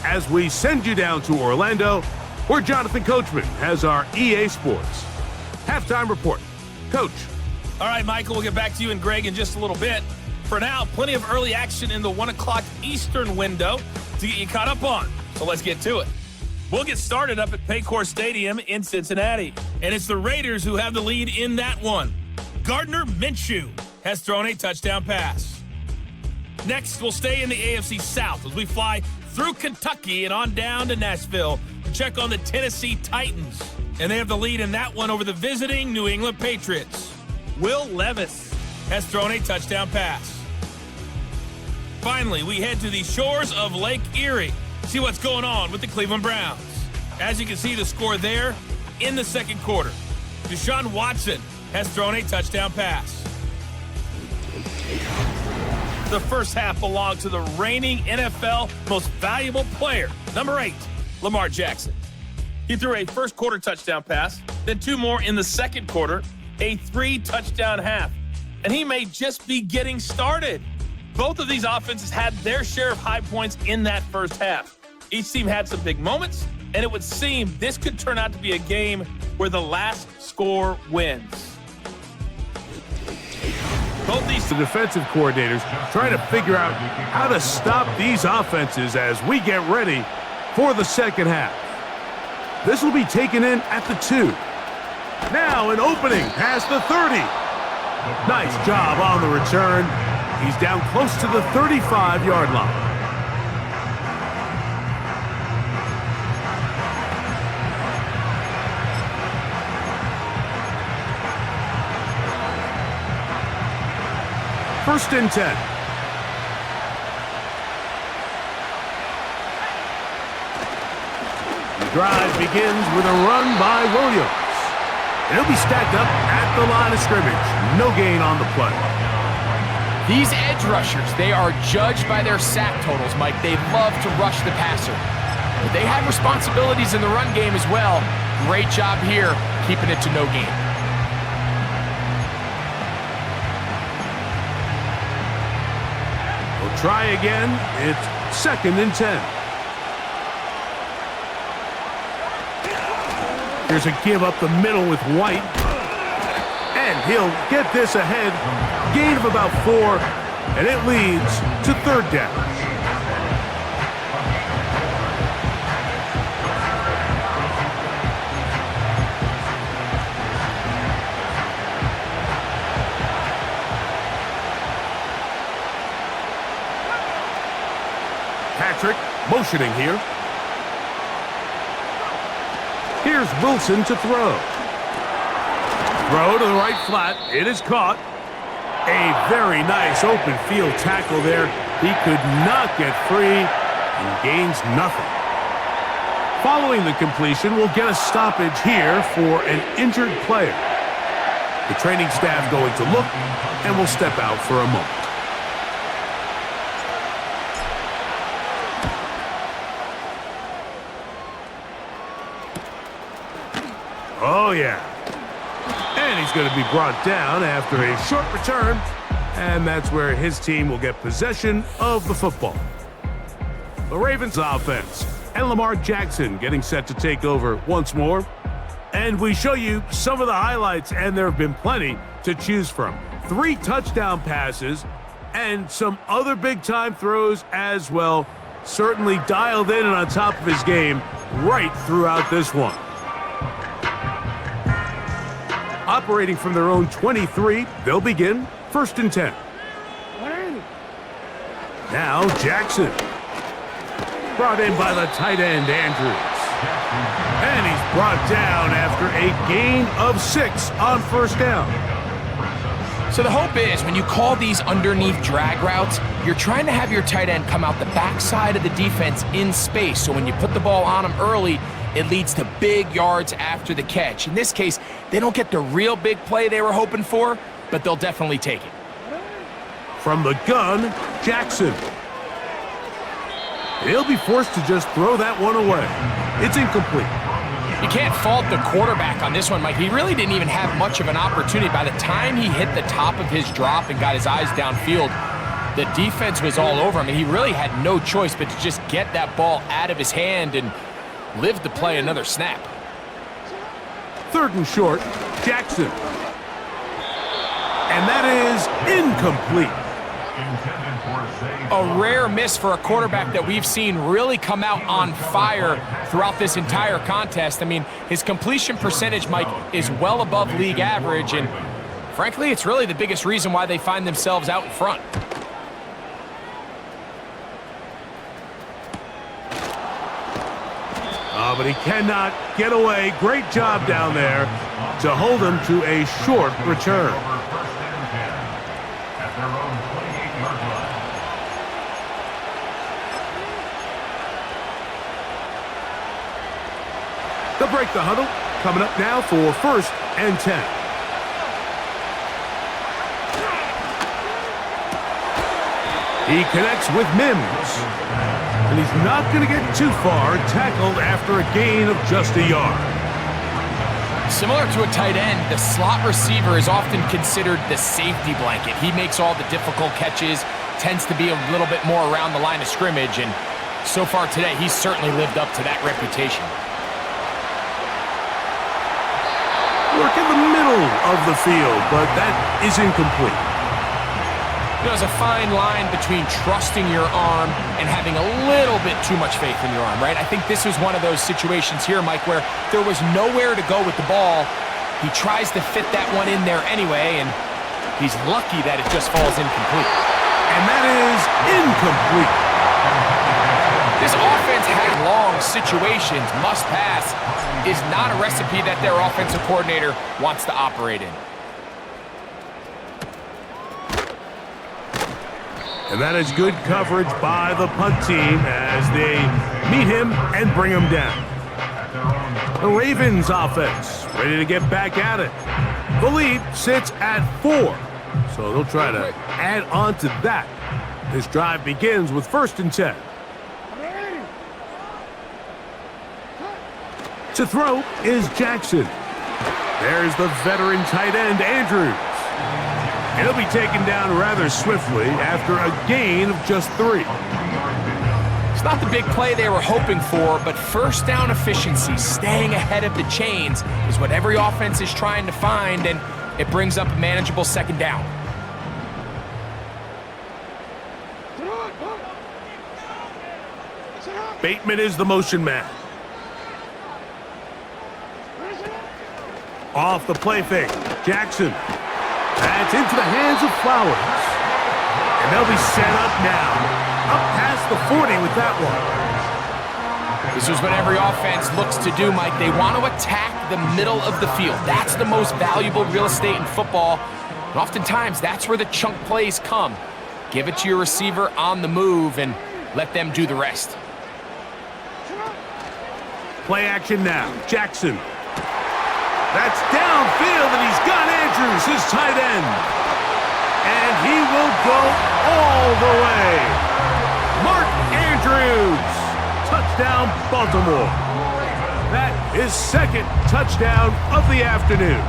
Speaker 3: As we send you down to Orlando, where Jonathan Coachman has our EA Sports halftime report. Coach.
Speaker 7: All right, Michael, we'll get back to you and Greg in just a little bit. For now, plenty of early action in the 1 o'clock Eastern window to get you caught up on. So let's get to it. We'll get started up at Paycor Stadium in Cincinnati. And it's the Raiders who have the lead in that one. Gardner Minshew has thrown a touchdown pass. Next, we'll stay in the AFC South as we fly through Kentucky and on down to Nashville to check on the Tennessee Titans. And they have the lead in that one over the visiting New England Patriots. Will Levis has thrown a touchdown pass. Finally, we head to the shores of Lake Erie. See what's going on with the Cleveland Browns. As you can see the score there in the 2nd quarter. Deshaun Watson has thrown a touchdown pass. The first half belonged to the reigning NFL most valuable player, number 8, Lamar Jackson. He threw a first quarter touchdown pass, then 2 more in the second quarter, a 3-touchdown half. And he may just be getting started. Both of these offenses had their share of high points in that first half. Each team had some big moments, and it would seem this could turn out to be a game where the last score wins.
Speaker 3: Both these defensive coordinators trying to figure out how to stop these offenses as we get ready for the second half. This will be taken in at the 2. Now an opening past the 30. Nice job on the return. He's down close to the 35-yard line. First and 10. The drive begins with a run by Williams. And he'll be stacked up at the line of scrimmage. No gain on the play.
Speaker 4: These edge rushers, they are judged by their sack totals, Mike. They love to rush the passer. But they have responsibilities in the run game as well. Great job here, keeping it to no gain.
Speaker 3: We'll try again. It's second and 10. Here's a give up the middle with White. And he'll get this ahead. Gain of about 4, and it leads to third down. Patrick motioning here. Here's Wilson to throw. Throw to the right flat. It is caught. A very nice open field tackle there. He could not get free and gains nothing. Following the completion, we'll get a stoppage here for an injured player. The training staff going to look, and will step out for a moment. Oh, yeah. And he's going to be brought down after a short return, and that's where his team will get possession of the football. The Ravens offense and Lamar Jackson getting set to take over once more. And we show you some of the highlights, and there have been plenty to choose from. 3 touchdown passes and some other big-time throws as well. Certainly dialed in and on top of his game right throughout this one. Operating from their own 23, they'll begin first and 10. Now Jackson. Brought in by the tight end, Andrews. And he's brought down after a gain of 6 on first down.
Speaker 4: So the hope is when you call these underneath drag routes, you're trying to have your tight end come out the backside of the defense in space. So when you put the ball on him early, it leads to big yards after the catch. In this case, they don't get the real big play they were hoping for, but they'll definitely take it.
Speaker 3: From the gun, Jackson. He'll be forced to just throw that one away. It's incomplete.
Speaker 4: You can't fault the quarterback on this one, Mike. He really didn't even have much of an opportunity. By the time he hit the top of his drop and got his eyes downfield, the defense was all over him, and he really had no choice but to just get that ball out of his hand and live to play another snap.
Speaker 3: Third and short, Jackson. And that is incomplete.
Speaker 4: A rare miss for a quarterback that we've seen really come out on fire throughout this entire contest. I mean, his completion percentage, Mike, is well above league average, and frankly, it's really the biggest reason why they find themselves out in front.
Speaker 3: Oh, but he cannot get away. Great job down there to hold him to a short return. They'll break the huddle. Coming up now for first and 10. He connects with Mims. And he's not going to get too far, tackled after a gain of just a yard.
Speaker 4: Similar to a tight end, the slot receiver is often considered the safety blanket. He makes all the difficult catches, tends to be a little bit more around the line of scrimmage, and so far today, he's certainly lived up to that reputation.
Speaker 3: Work in the middle of the field, but that is incomplete.
Speaker 4: There's a fine line between trusting your arm and having a little bit too much faith in your arm, right? I think this was one of those situations here, Mike, where there was nowhere to go with the ball. He tries to fit that one in there anyway, and he's lucky that it just falls incomplete.
Speaker 3: And that is incomplete.
Speaker 4: This offense had long situations, must pass, is not a recipe that their offensive coordinator wants to operate in.
Speaker 3: And that is good coverage by the punt team as they meet him and bring him down. The Ravens offense ready to get back at it. The lead sits at 4, so they'll try to add on to that. This drive begins with 1st and 10. To throw is Jackson. There's the veteran tight end, Andrews. He'll be taken down rather swiftly after a gain of just 3.
Speaker 4: It's not the big play they were hoping for, but first down efficiency, staying ahead of the chains, is what every offense is trying to find, and it brings up a manageable 2nd down.
Speaker 3: Bateman is the motion man. Off the play fake, Jackson. That's into the hands of Flowers. And they'll be set up now. Up past the 40 with that one.
Speaker 4: This is what every offense looks to do, Mike. They want to attack the middle of the field. That's the most valuable real estate in football. And oftentimes, that's where the chunk plays come. Give it to your receiver on the move and let them do the rest.
Speaker 3: Play action now. Jackson. That's downfield, and he's got Andrews, his tight end. And he will go all the way. Mark Andrews. Touchdown, Baltimore. That is 2nd touchdown of the afternoon.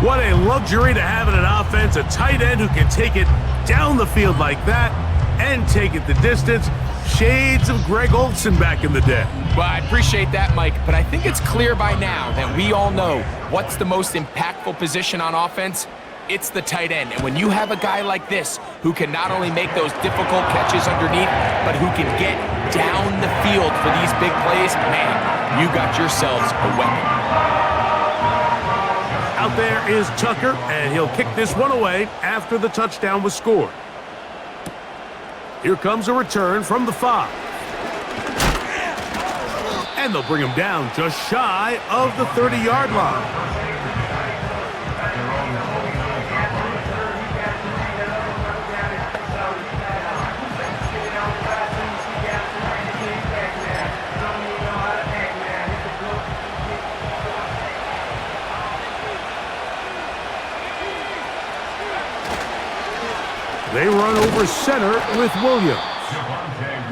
Speaker 3: What a luxury to have in an offense, a tight end who can take it down the field like that and take it the distance. Shades of Greg Olsen back in the day.
Speaker 4: Well, I appreciate that, Mike, but I think it's clear by now that we all know what's the most impactful position on offense. It's the tight end. And when you have a guy like this who can not only make those difficult catches underneath, but who can get down the field for these big plays, man, you got yourselves a weapon.
Speaker 3: Out there is Tucker, and he'll kick this one away after the touchdown was scored. Here comes a return from the 5. And they'll bring him down just shy of the 30-yard line. They run over center with Williams.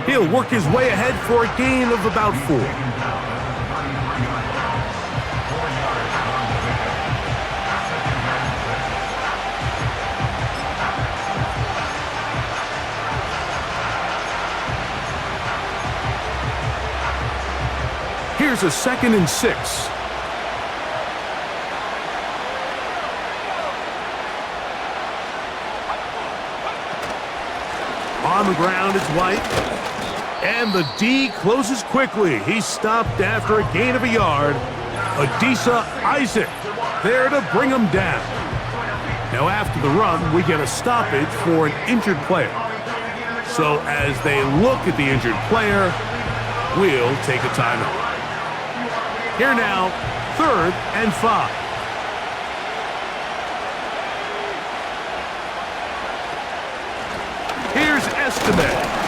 Speaker 3: He'll work his way ahead for a gain of about 4. Here's a 2nd and 6. On the ground, it's White. And the D closes quickly. He's stopped after a gain of a yard. Adisa Isaac there to bring him down. Now after the run, we get a stoppage for an injured player. So as they look at the injured player, we'll take a timeout. Here now, 3rd and 5. Here's Estime.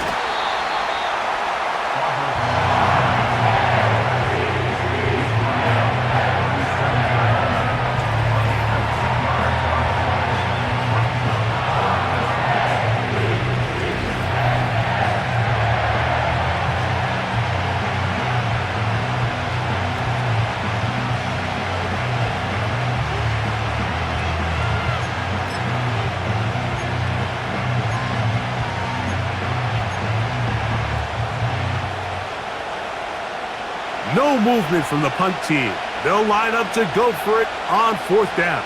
Speaker 3: No movement from the punt team. They'll line up to go for it on 4th down.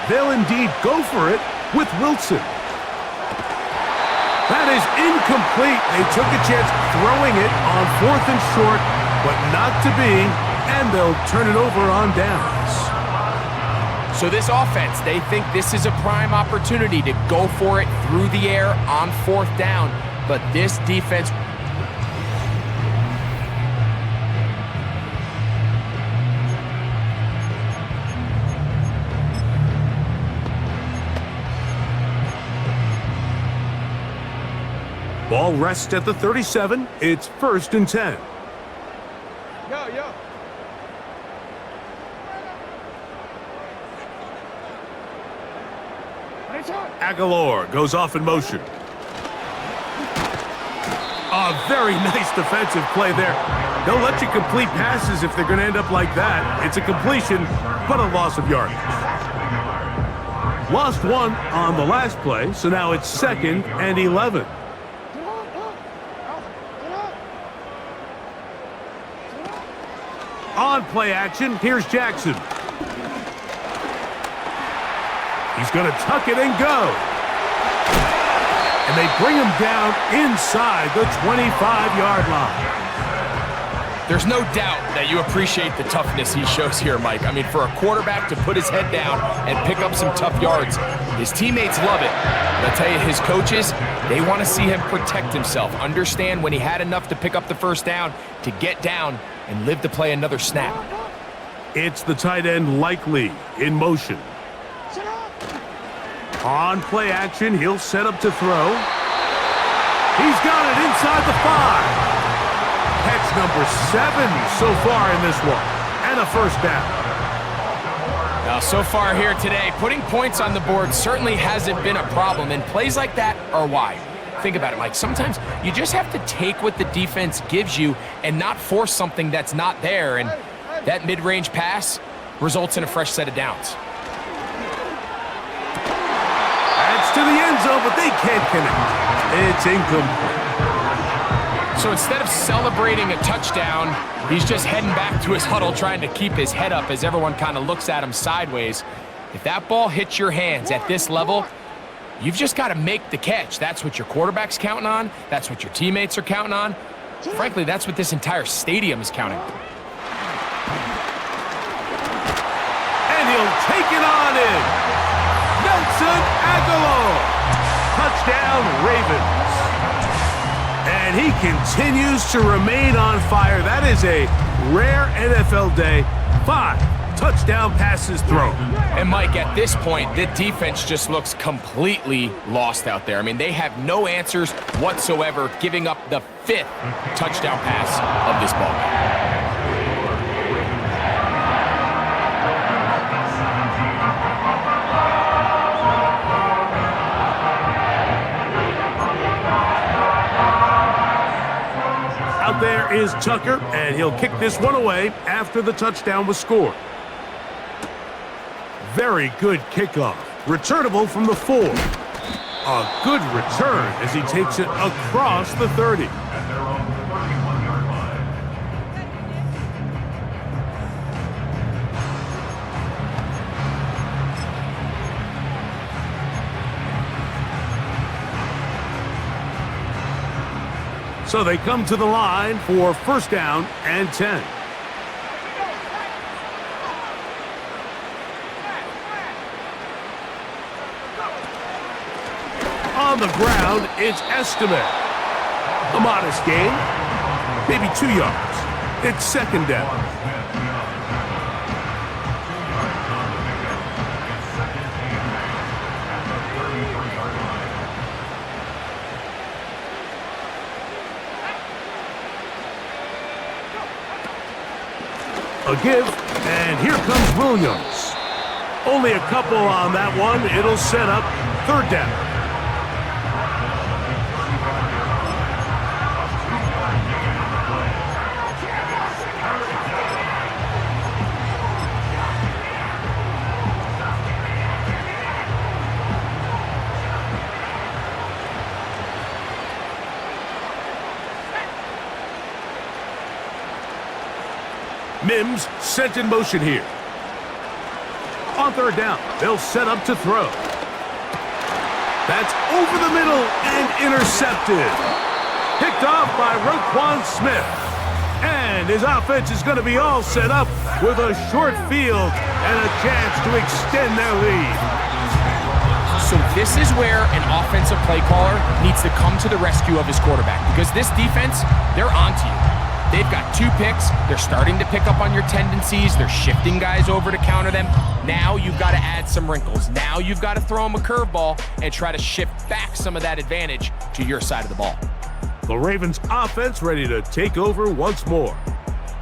Speaker 3: They'll indeed go for it with Wilson. That is incomplete. They took a chance throwing it on 4th and short, but not to be, and they'll turn it over on downs.
Speaker 4: So this offense, they think this is a prime opportunity to go for it through the air on 4th down, but this defense...
Speaker 3: Ball rests at the 37. It's 1st and 10. Aguilar goes off in motion. A very nice defensive play there. They'll let you complete passes if they're going to end up like that. It's a completion, but a loss of yardage. Lost one on the last play, so now it's 2nd and 11. On play action, here's Jackson. He's going to tuck it and go. And they bring him down inside the 25-yard line.
Speaker 4: There's no doubt that you appreciate the toughness he shows here, Mike. I mean, for a quarterback to put his head down and pick up some tough yards, his teammates love it. But I'll tell you, his coaches, they want to see him protect himself, understand when he had enough to pick up the 1st down, to get down and live to play another snap.
Speaker 3: It's the tight end Likely in motion. On play action, he'll set up to throw. He's got it inside the 5. Catch number 7 so far in this one, and a 1st down.
Speaker 4: Now, so far here today, putting points on the board certainly hasn't been a problem, and plays like that are why. Think about it, Mike. Sometimes you just have to take what the defense gives you and not force something that's not there, and that mid-range pass results in a fresh set of downs.
Speaker 3: That's to the end zone, but they can't connect. It's incomplete.
Speaker 4: So instead of celebrating a touchdown, he's just heading back to his huddle trying to keep his head up as everyone kind of looks at him sideways. If that ball hits your hands at this level, you've just got to make the catch. That's what your quarterback's counting on. That's what your teammates are counting on. Frankly, that's what this entire stadium is counting on.
Speaker 3: And he'll take it on in. Nelson Aguilar. Touchdown, Ravens. And he continues to remain on fire. That is a rare NFL day. 5 touchdown passes thrown.
Speaker 4: And Mike, at this point, the defense just looks completely lost out there. I mean, they have no answers whatsoever, giving up the 5th touchdown pass of this ball game.
Speaker 3: Out there is Tucker, and he'll kick this one away after the touchdown was scored. Very good kickoff. Returnable from the 4. A good return as he takes it across the 30.
Speaker 6: At their own 31-yard line.
Speaker 3: So they come to the line for 1st down and 10. On the ground, it's Estimate. A modest gain, maybe 2 yards. It's 2nd down. A give, and here comes Williams. Only a couple on that one. It'll set up 3rd down. Mims sent in motion here. On third down, they'll set up to throw. That's over the middle and intercepted. Picked off by Roquan Smith. And his offense is going to be all set up with a short field and a chance to extend their lead.
Speaker 4: So this is where an offensive play caller needs to come to the rescue of his quarterback, because this defense, they're onto you. They've got 2 picks. They're starting to pick up on your tendencies. They're shifting guys over to counter them. Now you've got to add some wrinkles. Now you've got to throw them a curveball and try to shift back some of that advantage to your side of the ball.
Speaker 3: The Ravens offense ready to take over once more.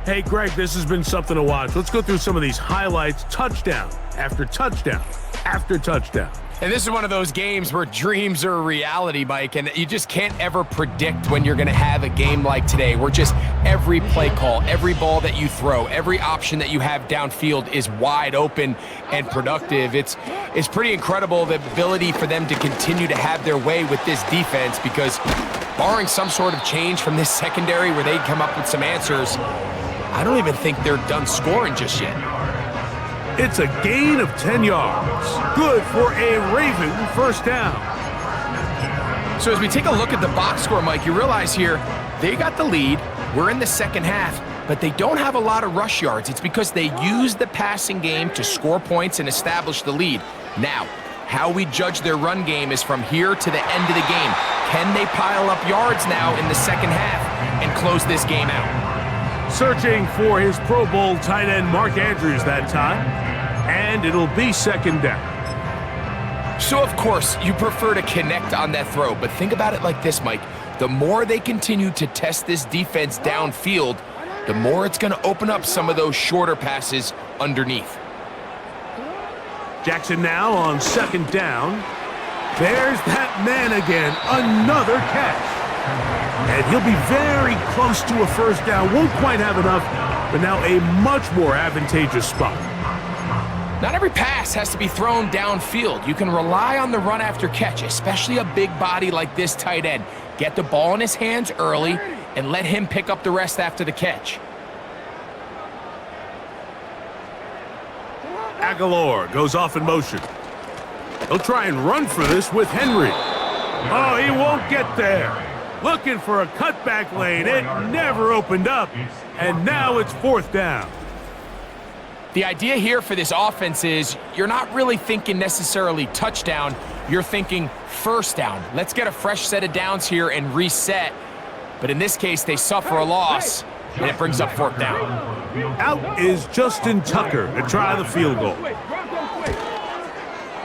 Speaker 3: Hey, Greg, this has been something to watch. Let's go through some of these highlights, touchdown after touchdown after touchdown.
Speaker 4: And this is one of those games where dreams are a reality, Mike, and you just can't ever predict when you're going to have a game like today, where just every play call, every ball that you throw, every option that you have downfield is wide open and productive. It's pretty incredible, the ability for them to continue to have their way with this defense, because barring some sort of change from this secondary where they come up with some answers, I don't even think they're done scoring just yet.
Speaker 3: It's a gain of 10 yards. Good for a Raven first down.
Speaker 4: So as we take a look at the box score, Mike, you realize here they got the lead. We're in the second half, but they don't have a lot of rush yards. It's because they use the passing game to score points and establish the lead. Now, how we judge their run game is from here to the end of the game. Can they pile up yards now in the second half and close this game out?
Speaker 3: Searching for his Pro Bowl tight end Mark Andrews that time, and it'll be second down.
Speaker 4: So, of course, you prefer to connect on that throw, but think about it like this, Mike. The more they continue to test this defense downfield, the more it's going to open up some of those shorter passes underneath.
Speaker 3: Jackson now on second down. There's that man again, another catch. And he'll be very close to a first down. Won't quite have enough, but now a much more advantageous spot.
Speaker 4: Not every pass has to be thrown downfield. You can rely on the run after catch, especially a big body like this tight end. Get the ball in his hands early and let him pick up the rest after the catch.
Speaker 3: Aguilar goes off in motion. He'll try and run for this with Henry. Oh, he won't get there. Looking for a cutback lane. It never opened up. And now it's fourth down.
Speaker 4: The idea here for this offense is you're not really thinking necessarily touchdown. You're thinking first down. Let's get a fresh set of downs here and reset. But in this case, they suffer a loss, and it brings up fourth down.
Speaker 3: Out is Justin Tucker to try the field goal.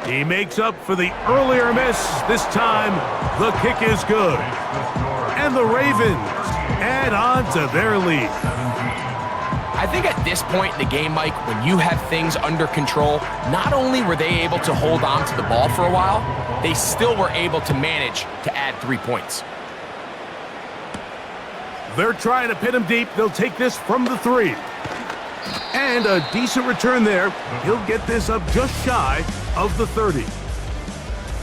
Speaker 3: He makes up for the earlier miss. This time, the kick is good. And the Ravens add on to their lead.
Speaker 4: I think at this point in the game, Mike, when you have things under control, not only were they able to hold on to the ball for a while, they still were able to manage to add 3 points.
Speaker 3: They're trying to pin him deep. They'll take this from the 3. And a decent return there. He'll get this up just shy of the 30.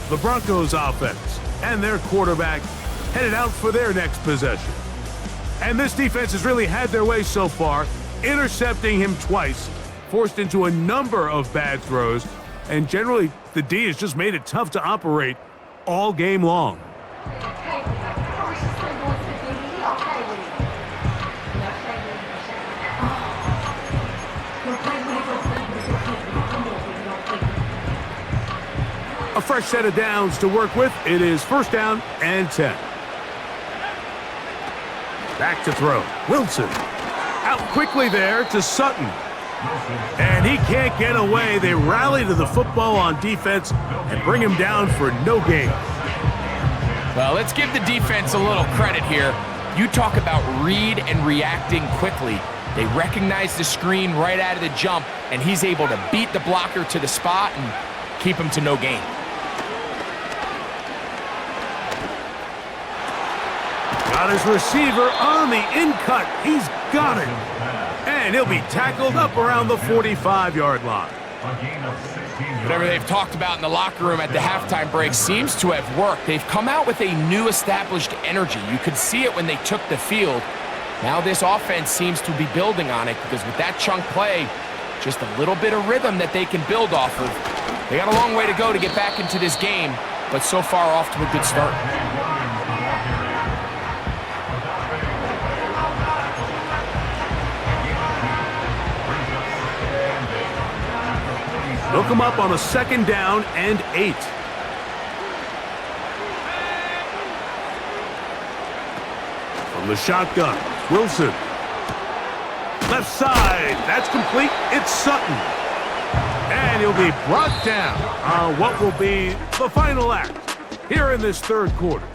Speaker 3: The Broncos offense and their quarterback headed out for their next possession. And this defense has really had their way so far, intercepting him twice, forced into a number of bad throws, and generally the D has just made it tough to operate all game long. A fresh set of downs to work with. It is first down and 10. Back to throw. Wilson. Out quickly there to Sutton. And he can't get away. They rally to the football on defense and bring him down for no gain.
Speaker 4: Well, let's give the defense a little credit here. You talk about read and reacting quickly. They recognize the screen right out of the jump, and he's able to beat the blocker to the spot and keep him to no gain.
Speaker 3: Got his receiver on the in-cut. He's got it. And he'll be tackled up around the 45-yard line.
Speaker 4: Whatever they've talked about in the locker room at the halftime break seems to have worked. They've come out with a new established energy. You could see it when they took the field. Now this offense seems to be building on it because with that chunk play, just a little bit of rhythm that they can build off of. They got a long way to go to get back into this game, but so far off to a good start.
Speaker 3: They'll come up on a 2nd down and 8. From the shotgun, Wilson. Left side, that's complete. It's Sutton. And he'll be brought down on what will be the final act here in this 3rd quarter.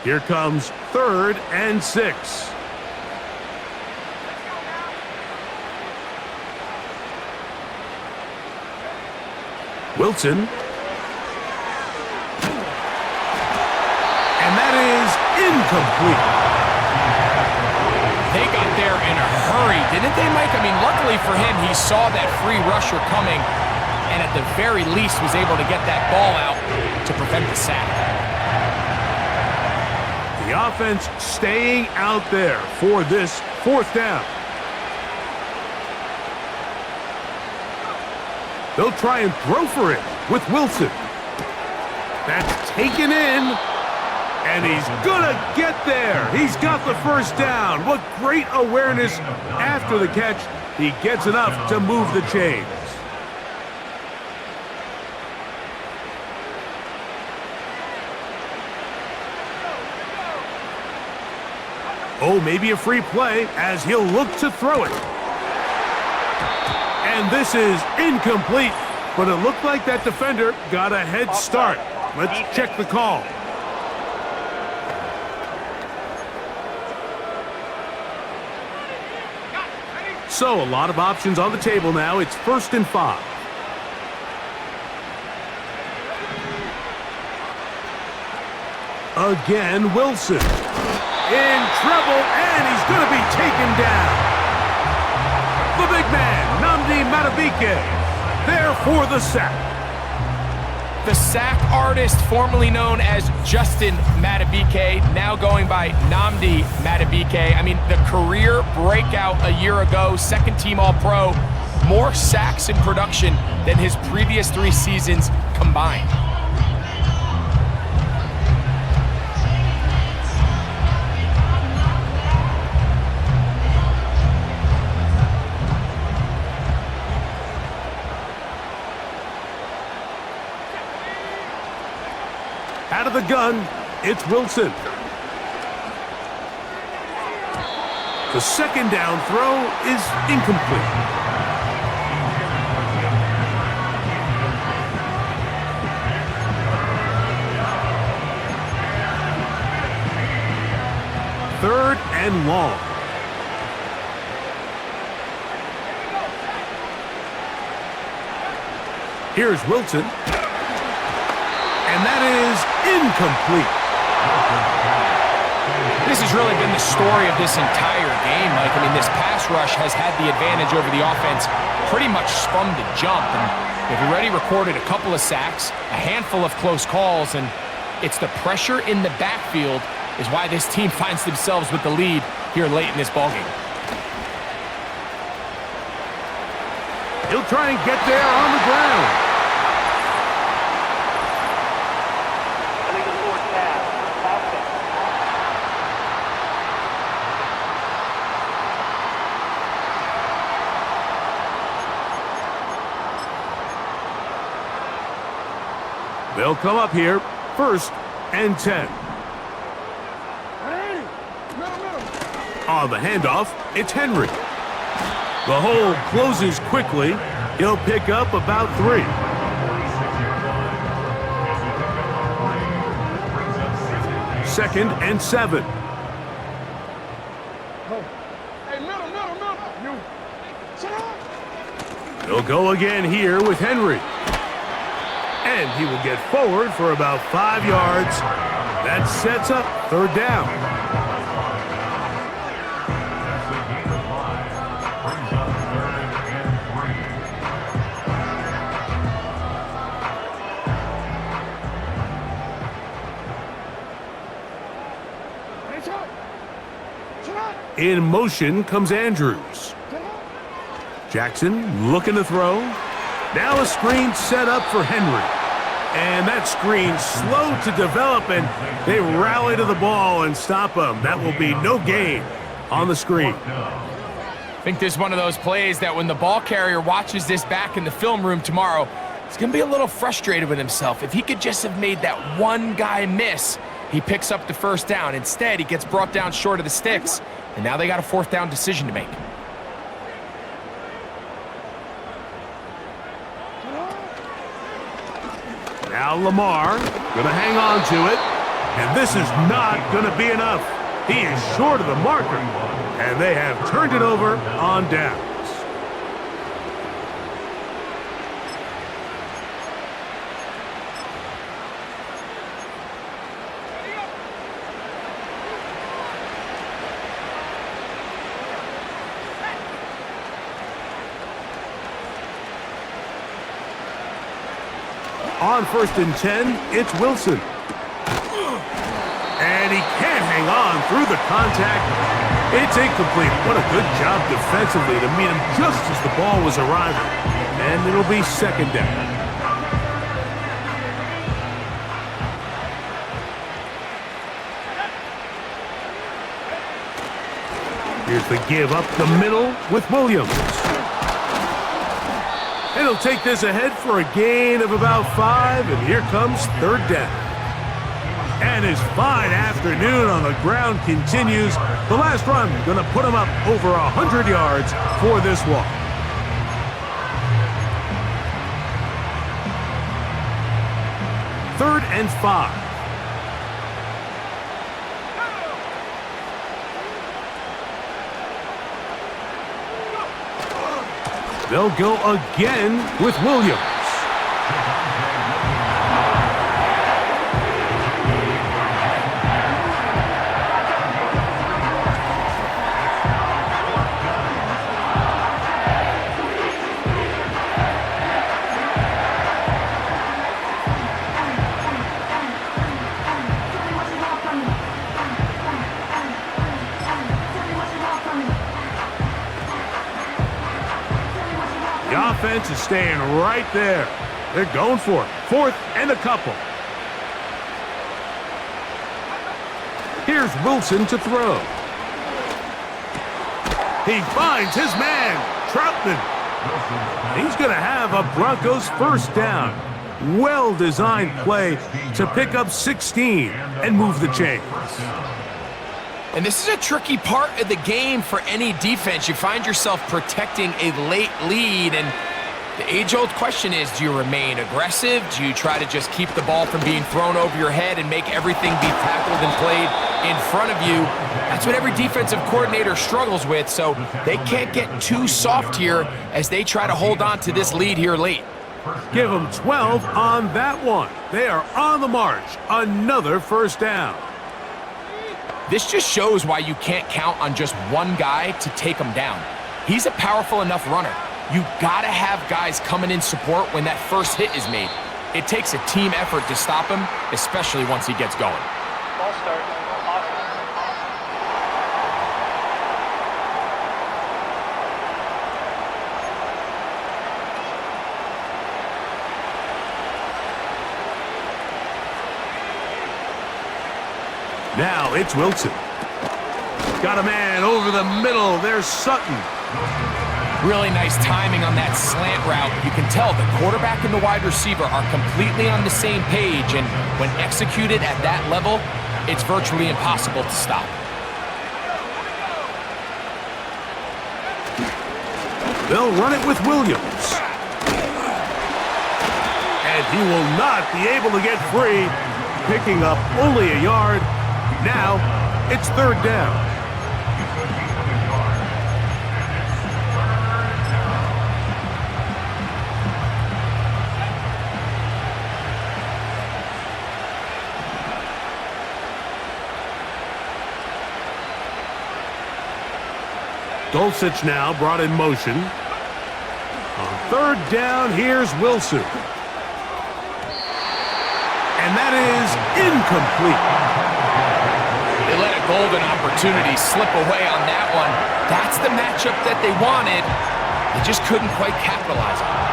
Speaker 3: Here comes 3rd and 6. Wilson. And that is incomplete.
Speaker 4: They got there in a hurry, didn't they, Mike? I mean, luckily for him, he saw that free rusher coming and at the very least was able to get that ball out to prevent the sack.
Speaker 3: The offense staying out there for this 4th down. They'll try and throw for it with Wilson. That's taken in, and he's gonna get there. He's got the 1st down. What great awareness after the catch. He gets enough to move the chains. Oh, maybe a free play as he'll look to throw it. And this is incomplete, but it looked like that defender got a head start. Let's check the call. So, a lot of options on the table now. It's 1st and 5. Again, Wilson. In trouble, and he's going to be taken down. The big man, Nnamdi Madubuike, there for the sack.
Speaker 4: The sack artist formerly known as Justin Madubuike, now going by Nnamdi Madubuike. I mean, the career breakout a year ago, 2nd-team All-Pro, more sacks in production than his previous 3 seasons combined.
Speaker 3: Out of the gun, it's Wilson. The 2nd down throw is incomplete. Third and long. Here's Wilson. And that is incomplete.
Speaker 4: This has really been the story of this entire game, Mike. I mean, this pass rush has had the advantage over the offense pretty much from the jump. And they've already recorded a couple of sacks, a handful of close calls, and it's the pressure in the backfield is why this team finds themselves with the lead here late in this ballgame.
Speaker 3: He'll try and get there on the ground. They'll come up here, 1st and 10. On the handoff, it's Henry. The hole closes quickly. He'll pick up about 3. 2nd and 7. He'll go again here with Henry. And he will get forward for about 5 yards. That sets up third down.
Speaker 6: That's a gain of 5. Brings up 3rd and 3.
Speaker 3: In motion comes Andrews. Jackson looking to throw. Now a screen set up for Henry. And that screen slow to develop, and they rally to the ball and stop him. That will be no gain on the screen.
Speaker 4: I think this is one of those plays that when the ball carrier watches this back in the film room tomorrow, he's going to be a little frustrated with himself. If he could just have made that one guy miss, he picks up the first down. Instead, he gets brought down short of the sticks, and now they got a 4th down decision to make.
Speaker 3: Now Lamar gonna hang on to it, and this is not gonna be enough. He is short of the marker, and they have turned it over on downs. On 1st and 10, it's Wilson. And he can't hang on through the contact. It's incomplete. What a good job defensively to meet him just as the ball was arriving. And it'll be 2nd down. Here's the give up the middle with Williams. And he'll take this ahead for a gain of about 5, and here comes 3rd down. And his fine afternoon on the ground continues. The last run going to put him up over 100 yards for this one. Third and 5. They'll go again with Williams. The offense is staying right there. They're going for it. 4th and a couple. Here's Wilson to throw. He finds his man, Troutman. He's going to have a Broncos 1st down. Well-designed play to pick up 16 and move the chains.
Speaker 4: And this is a tricky part of the game for any defense. You find yourself protecting a late lead, and the age-old question is, do you remain aggressive? Do you try to just keep the ball from being thrown over your head and make everything be tackled and played in front of you? That's what every defensive coordinator struggles with, so they can't get too soft here as they try to hold on to this lead here late.
Speaker 3: Give them 12 on that one. They are on the march. Another 1st down.
Speaker 4: This just shows why you can't count on just one guy to take him down. He's a powerful enough runner. You gotta have guys coming in support when that first hit is made. It takes a team effort to stop him, especially once he gets going.
Speaker 5: Ball start.
Speaker 3: Now it's Wilson. Got a man over the middle. There's Sutton.
Speaker 4: Really nice timing on that slant route. You can tell the quarterback and the wide receiver are completely on the same page, and when executed at that level, it's virtually impossible to stop.
Speaker 3: They'll run it with Williams. And he will not be able to get free, picking up only a yard. Now, it's 3rd down. Dulcich now brought in motion. On third down, here's Wilson. And that is incomplete.
Speaker 4: They let a golden opportunity slip away on that one. That's the matchup that they wanted. They just couldn't quite capitalize on it.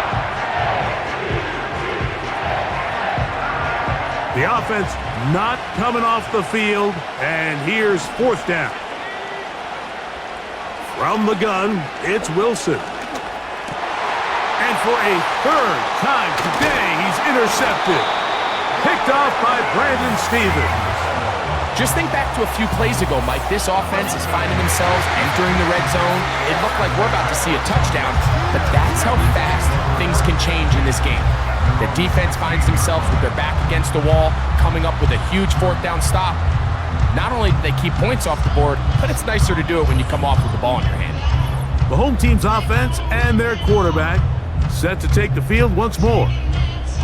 Speaker 3: The offense not coming off the field, and here's fourth down. From the gun, it's Wilson. And for a third time today, he's intercepted. Picked off by Brandon Stevens.
Speaker 4: Just think back to a few plays ago, Mike. This offense is finding themselves entering the red zone. It looked like we're about to see a touchdown, but that's how fast things can change in this game. The defense finds themselves with their back against the wall, coming up with a huge fourth down stop. Not only do they keep points off the board, but it's nicer to do it when you come off with the ball in your hand.
Speaker 3: The home team's offense and their quarterback set to take the field once more.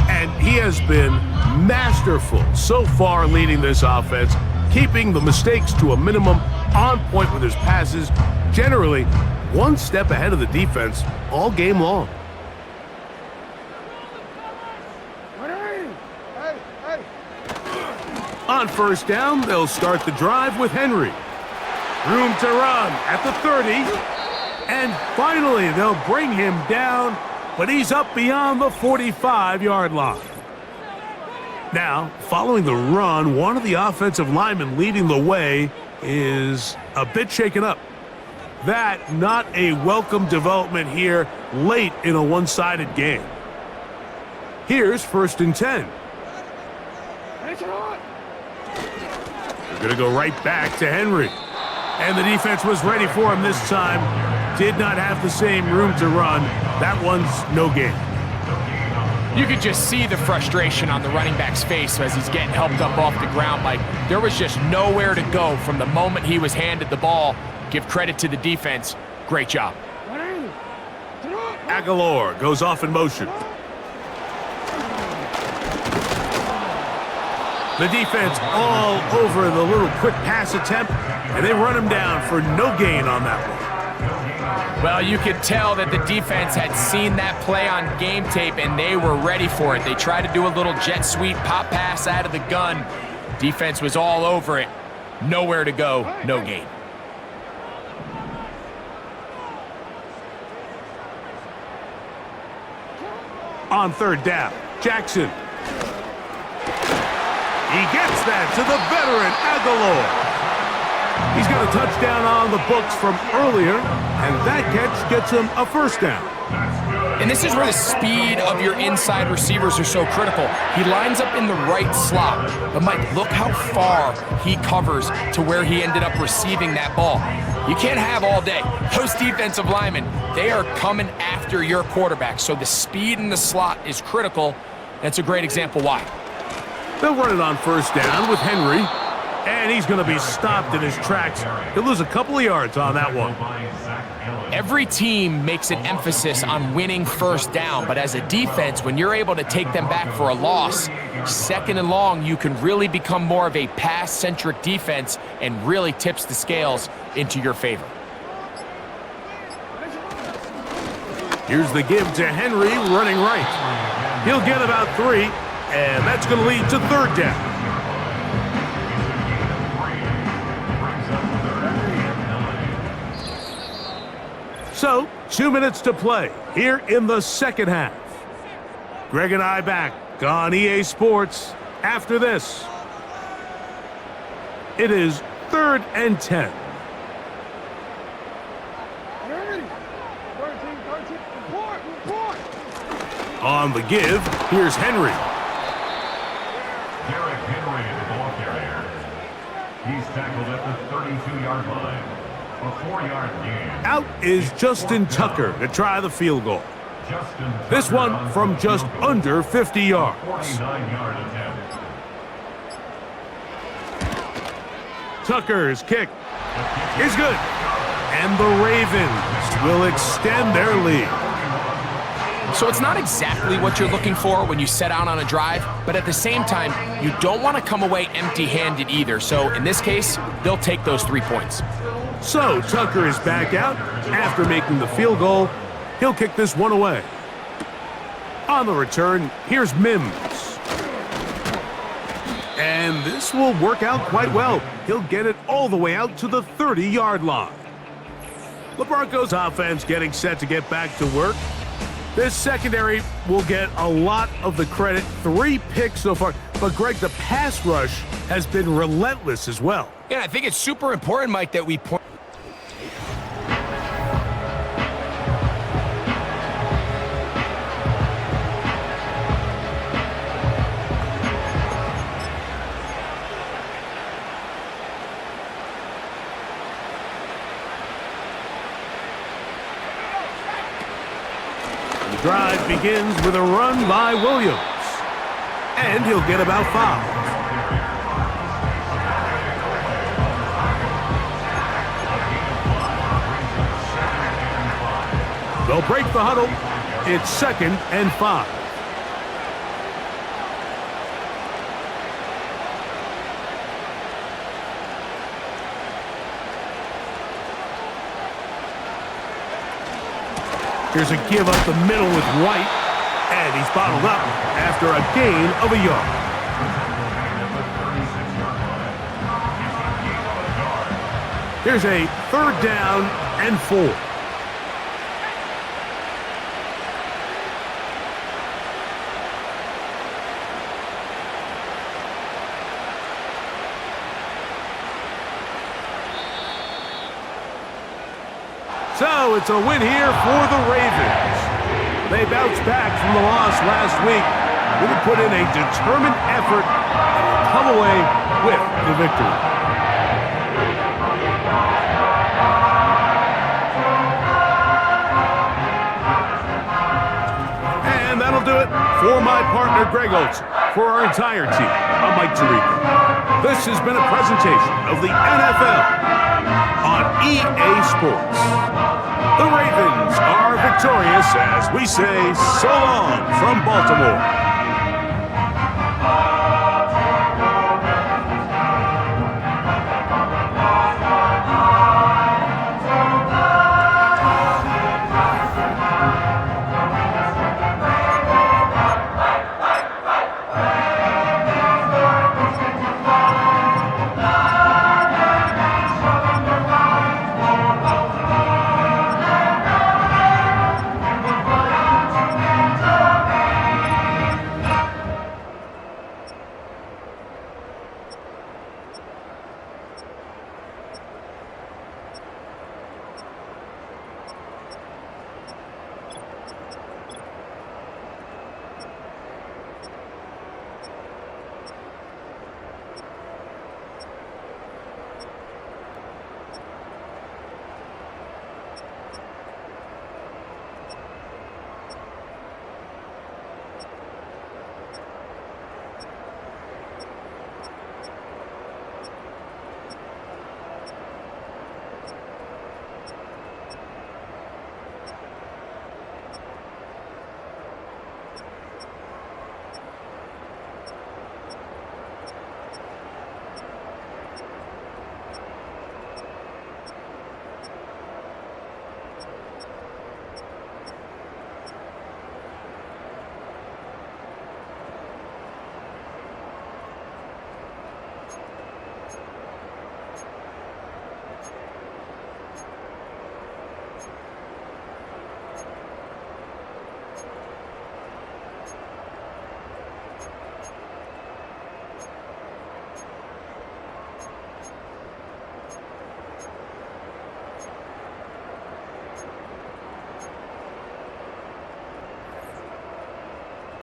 Speaker 3: And he has been masterful so far leading this offense, keeping the mistakes to a minimum, on point with his passes, generally one step ahead of the defense all game long. On first down, they'll start the drive with Henry. Room to run at the 30. And finally, they'll bring him down, but he's up beyond the 45-yard line. Now, following the run, one of the offensive linemen leading the way is a bit shaken up. That not a welcome development here late in a one-sided game. Here's first and 10. They're going to go right back to Henry. And the defense was ready for him this time. Did not have the same room to run. That one's no gain.
Speaker 4: You could just see the frustration on the running back's face as he's getting helped up off the ground. Like, there was just nowhere to go from the moment he was handed the ball. Give credit to the defense. Great job.
Speaker 3: Aguilar goes off in motion. The defense all over the little quick pass attempt, and they run him down for no gain on that one.
Speaker 4: Well, you could tell that the defense had seen that play on game tape, and they were ready for it. They tried to do a little jet sweep pop pass out of the gun. Defense was all over it. Nowhere to go, no gain.
Speaker 3: On third down, Jackson. He gets that to the veteran Aguilar. He's got a touchdown on the books from earlier, and that catch gets him a first down.
Speaker 4: And this is where the speed of your inside receivers are so critical. He lines up in the right slot. But Mike, look how far he covers to where he ended up receiving that ball. You can't have all day. Those defensive linemen, they are coming after your quarterback. So the speed in the slot is critical. That's a great example why.
Speaker 3: They'll run it on first down with Henry, and he's going to be stopped in his tracks. He'll lose a couple of yards on that one.
Speaker 4: Every team makes an emphasis on winning first down, but as a defense, when you're able to take them back for a loss, second and long, you can really become more of a pass-centric defense and really tips the scales into your favor.
Speaker 3: Here's the give to Henry running right. He'll get about 3. And that's going to lead to third down. So, 2 minutes to play here in the second half. Greg and I back on EA Sports after this. It is 3rd and 10. On the give, here's Henry.
Speaker 6: He's tackled at the 32-yard line. A 4-yard gain.
Speaker 3: Out is Justin Tucker to try the field goal. This one from just under 50 yards.
Speaker 6: 49-yard attempt.
Speaker 3: Tucker's kick is good. And the Ravens will extend their lead.
Speaker 4: So it's not exactly what you're looking for when you set out on a drive, but at the same time, you don't want to come away empty-handed either. So in this case, they'll take those 3 points.
Speaker 3: So Tucker is back out after making the field goal. He'll kick this one away. On the return, here's Mims. And this will work out quite well. He'll get it all the way out to the 30-yard line. The Broncos offense getting set to get back to work. This secondary will get a lot of the credit. 3 picks so far. But, Greg, the pass rush has been relentless as well.
Speaker 4: Yeah, I think it's super important, Mike, that we point.
Speaker 3: The drive begins with a run by Williams. And he'll get about 5. They'll break the huddle. It's 2nd and 5. Here's a give up the middle with White. And he's bottled up after a gain of a yard. Here's a 3rd down and 4. So it's a win here for the Ravens. They bounced back from the loss last week. Really put in a determined effort and will come away with the victory. And that'll do it for my partner, Greg Olson. For our entire team, I'm Mike Tirico. This has been a presentation of the NFL on EA Sports. The Ravens are victorious as we say so long from Baltimore.